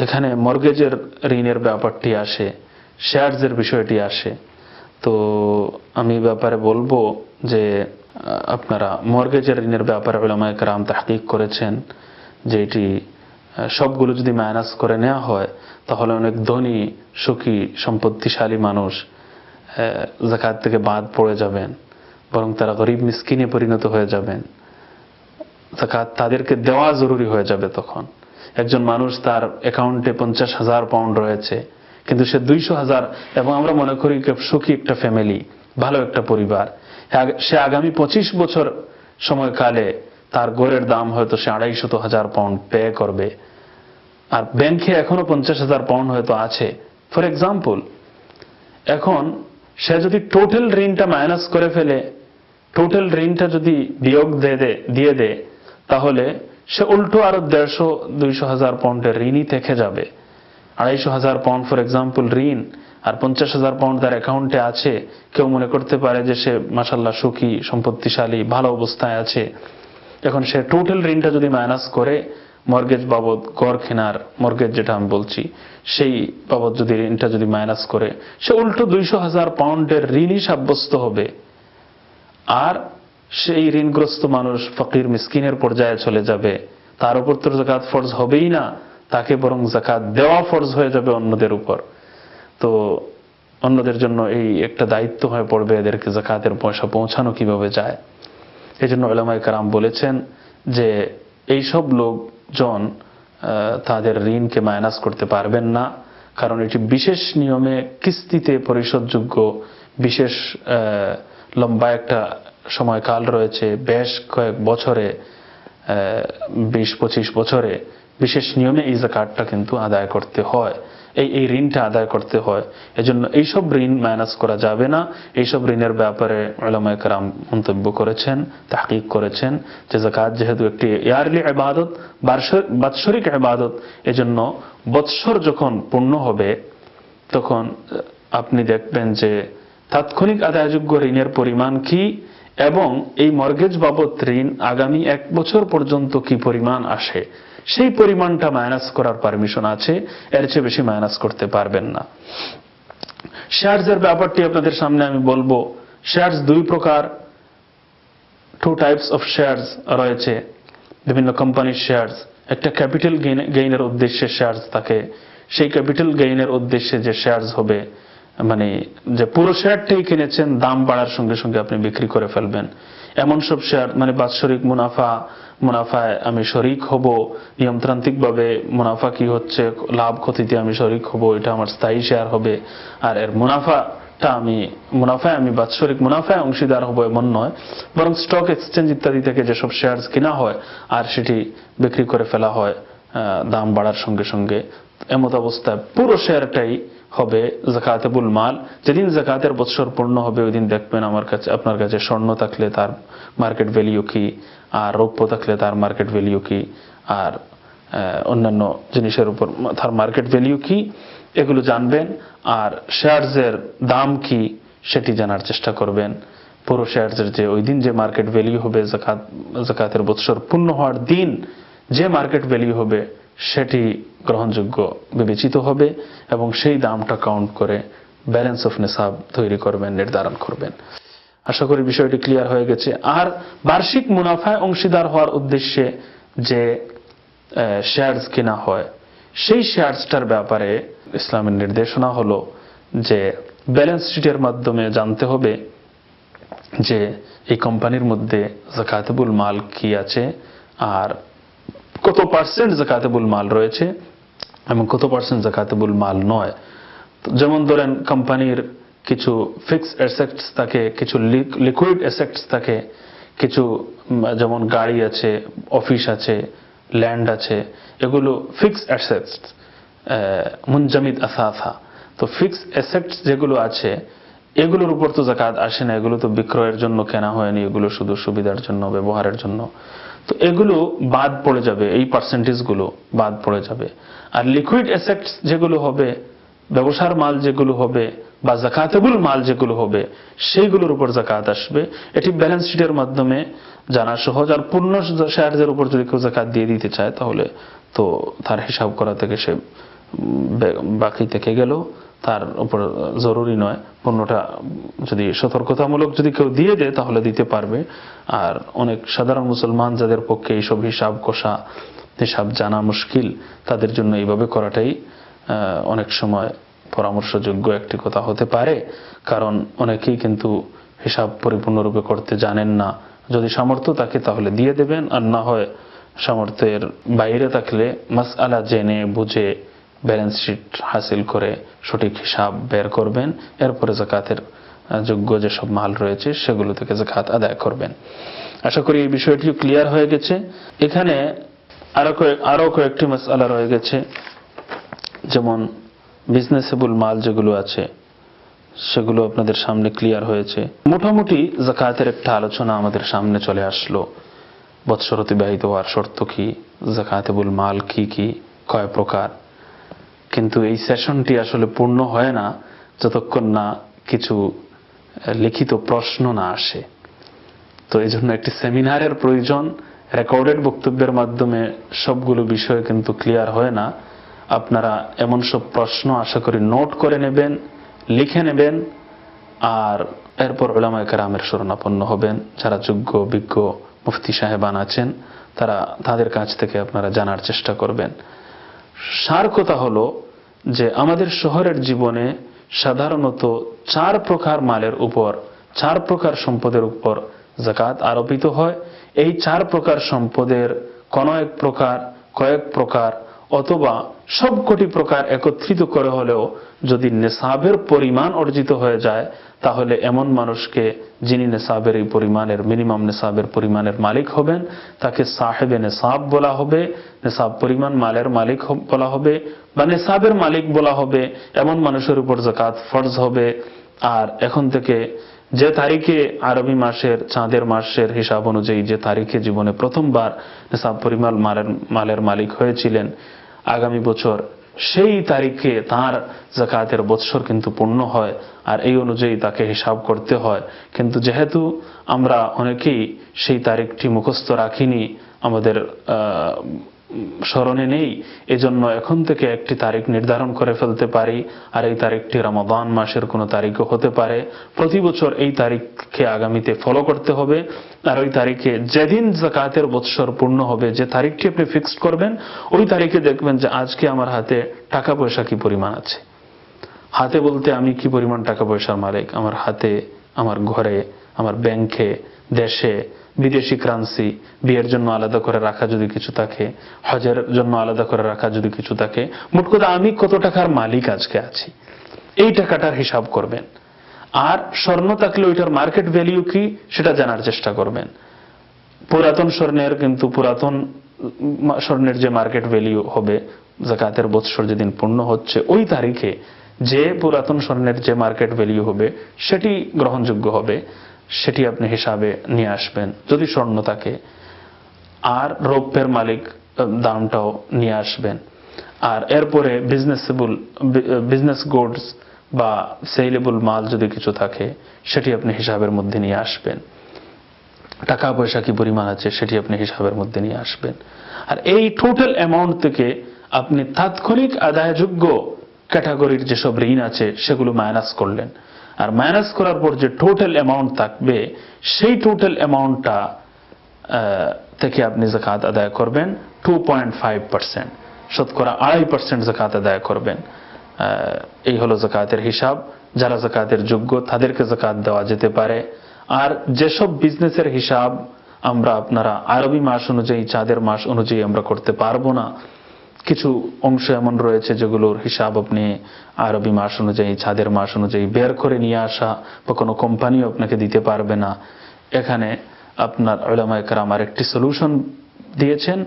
এখানে মর্গেজের ঋণের ব্যাপারটি আসে, শেয়ারসের বিষয়টি আসে। তো আমি ব্যাপারে বলবো যে আপনারা মর্গেজের ঋণের ব্যাপারে উলামায়ে কেরাম তাহকিক করেছেন যে এটি সবগুলো যদি মাইনাস করে নেওয়া হয় তাহলে অনেক ধনী, সুখী, সম্পত্তিশালী মানুষ যাকাত থেকে বাদ পড়ে যাবেন, বরং তারা গরিব মিসকিনে পরিণত হয়ে যাবেন। যাকাত তাদেরকে দেওয়া জরুরি হয়ে যাবে তখন। একজন মানুষ তার অ্যাকাউন্টে 50,000 পাউন্ড রয়েছে, কিন্তু সে 200,000, এবং আমরা মনে করি সুখী একটা ফ্যামিলি, ভালো একটা পরিবার, সে আগামী 25 বছর সময়কালে তার গড়ের দাম হয়তো সে 250,000 পাউন্ড পে করবে, আর ব্যাংকে এখনো 50,000 পাউন্ড হয়তো আছে ফর এক্সাম্পল। এখন সে যদি টোটাল ঋণটা মাইনাস করে ফেলে, টোটাল ঋণটা যদি বিয়োগ দিয়ে দেয়, তাহলে সে উল্টো আরো 150-200,000 পাউন্ডের ঋণই থেকে যাবে। 250,000 পাউন্ড ফর এক্সাম্পল ঋণ, আর 50,000 পাউন্ড তার অ্যাকাউন্টে আছে। কেউ মনে করতে পারে যে সে মাশাআল্লাহ সুখী, সম্পত্তিশালী, ভালো অবস্থায় আছে। এখন সে টোটাল ঋণটা যদি মাইনাস করে, মর্গেজ বাবদ, ঘর কেনার মর্গেজ যেটা আমি বলছি, সেই বাবদ যদি ঋণটা যদি মাইনাস করে, সে উল্টো 200,000 পাউন্ডের ঋণই সাব্যস্ত হবে। আর সেই ঋণগ্রস্ত মানুষ ফকির মিসকিনের পর্যায়ে চলে যাবে। তার উপর তো যাকাত ফরজ হবেই না, তাকে বরং যাকাত দেওয়া ফরজ হয়ে যাবে অন্যদের উপর। তো অন্যদের জন্য এই একটা দায়িত্ব হয়ে পড়বে এদেরকে যাকাতের পয়সা পৌঁছানো কিভাবে যায়। এই জন্য উলামায়ে কেরাম বলেছেন যে এইসব লোকজন তাদের ঋণকে মাইনাস করতে পারবেন না, কারণ এটি বিশেষ নিয়মে কিস্তিতে পরিশোধযোগ্য, বিশেষ লম্বা একটা সময়কাল রয়েছে, বেশ কয়েক বছরে, 20-25 বছরে বিশেষ নিয়মে এই যাকাতটা কিন্তু আদায় করতে হয়, এই ঋণটা আদায় করতে হয়। এজন্য এইসব ঋণ মাইনাস করা যাবে না। এইসব ঋণের ব্যাপারে উলামায়ে কেরাম মন্তব্য করেছেন, তাহকিক করেছেন যে যাকাত যেহেতু একটি ইয়ারলি ইবাদত, বাৎসরিক ইবাদত, এজন্য বৎসর যখন পূর্ণ হবে তখন আপনি দেখবেন যে তাৎক্ষণিক আদায়যোগ্য ঋণের পরিমাণ কি, এবং এই মর্গেজ বাবদ ঋণ আগামী 1 বছর পর্যন্ত কি পরিমাণ আসে, সেই পরিমাণটা মাইনাস করার পারমিশন আছে। এর চেয়ে বেশি মাইনাস করতে পারবেন না। শেয়ারসের ব্যাপারটি আপনাদের সামনে আমি বলবো। শেয়ারস 2 প্রকার, 2 টাইপস অফ শেয়ারস রয়েছে। বিভিন্ন কোম্পানির শেয়ারস, একটা ক্যাপিটাল গেইনের উদ্দেশ্যে শেয়ারস থাকে। সেই ক্যাপিটাল গেইনের উদ্দেশ্যে যে শেয়ারস হবে, মানে যে পুরো শেয়ারটাই কিনেছেন, দাম বাড়ার সঙ্গে সঙ্গে আপনি বিক্রি করে ফেলবেন, এমন সব শেয়ার, মানে বাৎসরিক মুনাফায় আমি শরিক হব, নিয়মতান্ত্রিকভাবে মুনাফা কি হচ্ছে, লাভ ক্ষতিতে আমি শরিক হব, এটা আমার স্থায়ী শেয়ার হবে, আর এর মুনাফায় আমি বাৎসরিক মুনাফায় অংশীদার হব, এমন নয়। বরং স্টক এক্সচেঞ্জ ইত্যাদি থেকে যেসব শেয়ার কিনা হয় আর সেটি বিক্রি করে ফেলা হয় দাম বাড়ার সঙ্গে সঙ্গে, এমত অবস্থায় পুরো শেয়ারটাই হবে যাকাতেবুল মাল। যেদিন যাকাতের বৎসর পূর্ণ হবে ওই দিন দেখবেন আপনার কাছে স্বর্ণ থাকলে তার মার্কেট ভ্যালু কি, আর রৌপ্য থাকলে তার মার্কেট ভ্যালু কি, আর অন্যান্য জিনিসের উপর তার মার্কেট ভ্যালু কি, এগুলো জানবেন। আর শেয়ারসের দাম কি সেটি জানার চেষ্টা করবেন। পুরো শেয়ারসের যে ওই দিন যে মার্কেট ভ্যালু হবে, যাকাতের বৎসর পূর্ণ হওয়ার দিন যে মার্কেট ভ্যালু হবে সেটি গ্রহণযোগ্য বিবেচিত হবে এবং সেই দামটা কাউন্ট করে ব্যালেন্স অফ নিসাব তৈরি করবেন, নির্ধারণ করবেন। আশা করি বিষয়টি ক্লিয়ার হয়ে গেছে। আর বার্ষিক মুনাফায় অংশীদার হওয়ার উদ্দেশ্যে যে শেয়ারস কেনা হয়, সেই শেয়ারসটার ব্যাপারে ইসলামের নির্দেশনা হলো যে ব্যালেন্স শিটের মাধ্যমে জানতে হবে যে এই কোম্পানির মধ্যে যাকাতুল মাল কি আছে আর কত পার্সেন্ট যাকাতুল মাল রয়েছে এবং কত পার্সেন্ট যাকাতুল মাল নয়। যেমন ধরেন কোম্পানির কিছু ফিক্সড অ্যাসেটস থাকে, কিছু লিকুইড অ্যাসেটস থাকে, কিছু যেমন গাড়ি আছে, অফিস আছে, ল্যান্ড আছে, এগুলো ফিক্সড অ্যাসেটস, মুনজামিদ আসাসা। তো ফিক্সড অ্যাসেটস যেগুলো আছে এগুলোর উপর তো যাকাত আসে না, এগুলো তো বিক্রয়ের জন্য কেনা হয়নি, এগুলো শুধু সুবিধার জন্য, ব্যবহারের জন্য। তো এগুলো বাদ পড়ে যাবে, এই পার্সেন্টেজগুলো বাদ পড়ে যাবে। আর লিকুইড অ্যাসেটস যেগুলো হবে, ব্যবসার মাল যেগুলো হবে বা যাকাতুল মাল যেগুলো হবে, সেইগুলোর উপর যাকাত আসবে। এটি ব্যালেন্স শিটের মাধ্যমে জানা সহজ। আর পূর্ণ শেয়ারের উপর যদি কেউ যাকাত দিয়ে দিতে চায় তাহলে তো তার হিসাব করা থেকে সে বাকি থেকে গেল, তার উপর জরুরি নয়। পণ্যটা যদি সতর্কতামূলক যদি কেউ দিয়ে দেয় তাহলে দিতে পারবে। আর অনেক সাধারণ মুসলমান যাদের পক্ষে এইসব হিসাব কষা, হিসাব জানা মুশকিল, তাদের জন্য এইভাবে করাটাই অনেক সময় পরামর্শযোগ্য একটি কথা হতে পারে। কারণ অনেকেই কিন্তু হিসাব পরিপূর্ণরূপে করতে জানেন না। যদি সামর্থ্য থাকে তাহলে দিয়ে দেবেন, আর না হয় সামর্থ্যের বাইরে থাকলে মাসআলা জেনে বুঝে ব্যালেন্স শিট হাসিল করে সঠিক হিসাব বের করবেন। এরপরে যাকাতের যোগ্য যেসব মাল রয়েছে সেগুলো থেকে যাকাত আদায় করবেন। আশা করি এই বিষয়টি ক্লিয়ার হয়ে গেছে। এখানে আরো কয়েকটি মাসআলা রয়ে গেছে, যেমন বিজনেসেবল মাল যেগুলো আছে সেগুলো আপনাদের সামনে ক্লিয়ার হয়েছে। মোটামুটি যাকাতের একটা আলোচনা আমাদের সামনে চলে আসলো। বৎসর অতিবাহিত হওয়ার শর্ত কি, যাকাতুল মাল কি কি, কয় প্রকার। কিন্তু এই সেশনটি আসলে পূর্ণ হয় না যতক্ষণ না কিছু লিখিত প্রশ্ন না আসে। তো এই জন্য একটি সেমিনারের প্রয়োজন। রেকর্ডেড বক্তব্যের মাধ্যমে সবগুলো বিষয় কিন্তু ক্লিয়ার হয় না। আপনারা এমন সব প্রশ্ন আশা করি নোট করে নেবেন, লিখে নেবেন, আর এরপর উলামায়ে কেরামের শরণাপন্ন হবেন। যারা যোগ্য বিজ্ঞ মুফতি সাহেবান আছেন তাদের কাছ থেকে আপনারা জানার চেষ্টা করবেন। সার কথা হলো যে আমাদের শহরের জীবনে সাধারণত 4 প্রকার মালের উপর, 4 প্রকার সম্পদের উপর যাকাত আরোপিত হয়। এই 4 প্রকার সম্পদের কয়েক প্রকার অথবা সবকটি প্রকার একত্রিত করে হলেও যদি নেসাবের পরিমাণ অর্জিত হয়ে যায় তাহলে এমন মানুষকে, যিনি নেসাবের এই পরিমাণের, মিনিমাম নেসাবের পরিমাণের মালিক হবেন, তাকে সাহেবে নেসাব বলা হবে, নেসাব পরিমাণ মালের মালিক বলা হবে বা নেসাবের মালিক বলা হবে। এমন মানুষের উপর যাকাত ফরজ হবে। আর এখন থেকে যে তারিখে আরবি মাসের, চাঁদের মাসের হিসাব অনুযায়ী যে তারিখে জীবনে প্রথমবার নেসাব পরিমাণ মালের মালিক হয়েছিলেন, আগামী বছর সেই তারিখে তার যাকাতের বৎসর কিন্তু পূর্ণ হয়। আর এই অনুযায়ী তাকে হিসাব করতে হয়। কিন্তু যেহেতু আমরা অনেকেই সেই তারিখটি মুখস্থ রাখিনি, আমাদের স্মরণে নেই, এজন্য এখন থেকে একটি তারিখ নির্ধারণ করে ফেলতে পারি। আর এই তারিখটি রমাদান মাসের কোনো তারিখও হতে পারে। প্রতি বছর এই তারিখকে আগামীতে ফলো করতে হবে। আর ওই তারিখে যেদিন যাকাতের বৎসর পূর্ণ হবে, যে তারিখটি আপনি ফিক্সড করবেন, ওই তারিখে দেখবেন যে আজকে আমার হাতে টাকা পয়সা কি পরিমাণ আছে। হাতে বলতে আমি কি পরিমাণ টাকা পয়সার মালিক, আমার হাতে, আমার ঘরে, আমার ব্যাংকে, দেশে, বিদেশি কারেন্সি, বিয়ের জন্য আলাদা করে রাখা যদি কিছু থাকে, হজের জন্য আলাদা করে রাখা যদি কিছু থাকে, মোট কথা আমি কত টাকার মালিক আজকে আছি, এই টাকাটার হিসাব করবেন। আর স্বর্ণ থাকলে ওইটার মার্কেট ভ্যালু কি সেটা জানার চেষ্টা করবেন। পুরাতন স্বর্ণের কিন্তু পুরাতন স্বর্ণের যে মার্কেট ভ্যালু হবে যাকাতের বৎসর যেদিন পূর্ণ হচ্ছে ওই তারিখে যে পুরাতন স্বর্ণের যে মার্কেট ভ্যালু হবে সেটি গ্রহণযোগ্য হবে, সেটি আপনি হিসাবে নিয়ে আসবেন যদি স্বর্ণ থাকে। আর রৌপ্যের মালিক দামটাও নিয়ে আসবেন। আর এরপরে বিজনেস গুডস বা সেলেবল মাল যদি কিছু থাকে সেটি আপনি হিসাবের মধ্যে নিয়ে আসবেন। টাকা পয়সা কি পরিমাণ আছে সেটি আপনি হিসাবের মধ্যে নিয়ে আসবেন। আর এই টোটাল অ্যামাউন্ট থেকে আপনি তাৎক্ষণিক আদায়যোগ্য ক্যাটাগরির যেসব ঋণ আছে সেগুলো মাইনাস করলেন। আর মাইনাস করার পর যে টোটাল অ্যামাউন্ট থাকবে সেই টোটাল অ্যামাউন্টটা থেকে আপনি যাকাত আদায় করবেন 2.5%, শতকরা 2.5% যাকাত আদায় করবেন। এই হলো যাকাতের হিসাব। যারা যাকাতের যোগ্য তাদেরকে যাকাত দেওয়া যেতে পারে। আর যেসব বিজনেসের হিসাব আমরা আপনারা আরবি মাস অনুযায়ী, চাঁদের মাস অনুযায়ী আমরা করতে পারবো না, কিছু অংশ এমন রয়েছে যেগুলোর হিসাব আপনি আরবি মাস অনুযায়ী, চাঁদের মাস অনুযায়ী বের করে নিয়ে আসা বা কোনো কোম্পানিও আপনাকে দিতে পারবে না। এখানে আপনার উলামায়ে কেরাম একটি সলিউশন দিয়েছেন।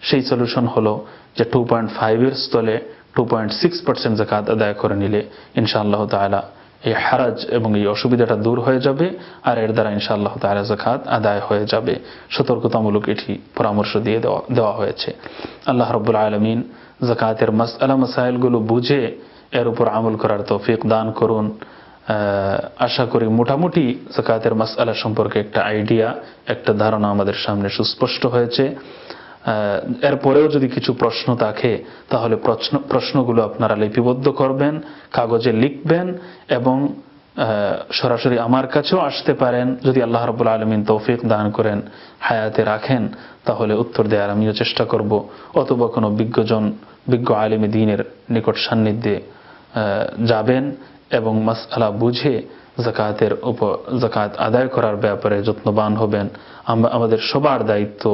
সেই সলিউশন হলো যে 2.5 এর স্থলে 2.6% যাকাত আদায় করে নিলে ইনশাআল্লাহ তাআলা এই হারাজ এবং এই অসুবিধাটা দূর হয়ে যাবে। আর এর দ্বারা ইনশাআল্লাহ তাআলা যাকাত আদায় হয়ে যাবে। সতর্কতামূলক এটি পরামর্শ দিয়ে দেওয়া হয়েছে। আল্লাহ রাব্বুল আলামিন যাকাতের মাসআলা মাসাইলগুলো বুঝে এর উপর আমল করার তৌফিক দান করুন। আশা করি মোটামুটি যাকাতের মাসআলা সম্পর্কে একটা আইডিয়া, একটা ধারণা আমাদের সামনে সুস্পষ্ট হয়েছে। এরপরেও যদি কিছু প্রশ্ন থাকে তাহলে প্রশ্নগুলো আপনারা লিপিবদ্ধ করবেন, কাগজে লিখবেন এবং সরাসরি আমার কাছেও আসতে পারেন। যদি আল্লাহ রাব্বুল আলামিন তৌফিক দান করেন, হায়াতে রাখেন, তাহলে উত্তর দেওয়ার আমিও চেষ্টা করব। অথবা কোনো বিজ্ঞ আলেম দ্বীনের নিকট সান্নিধ্যে যাবেন এবং মাসআলা বুঝে যাকাত আদায় করার ব্যাপারে যত্নবান হবেন। আমাদের সবার দায়িত্ব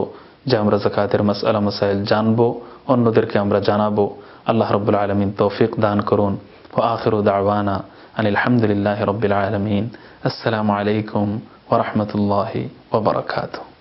যে আমরা যাকাতের মাসআলা মাসাইল জানবো, অন্যদেরকে আমরা জানাবো। আল্লাহ রাব্বুল আলামিন তৌফিক দান করুন। ওয়া আখিরু দাওয়ানা আনিল হামদুলিল্লাহি রাব্বিল আলামিন। আসসালামু আলাইকুম ওয়া রাহমাতুল্লাহি ওয়া বারাকাতুহু।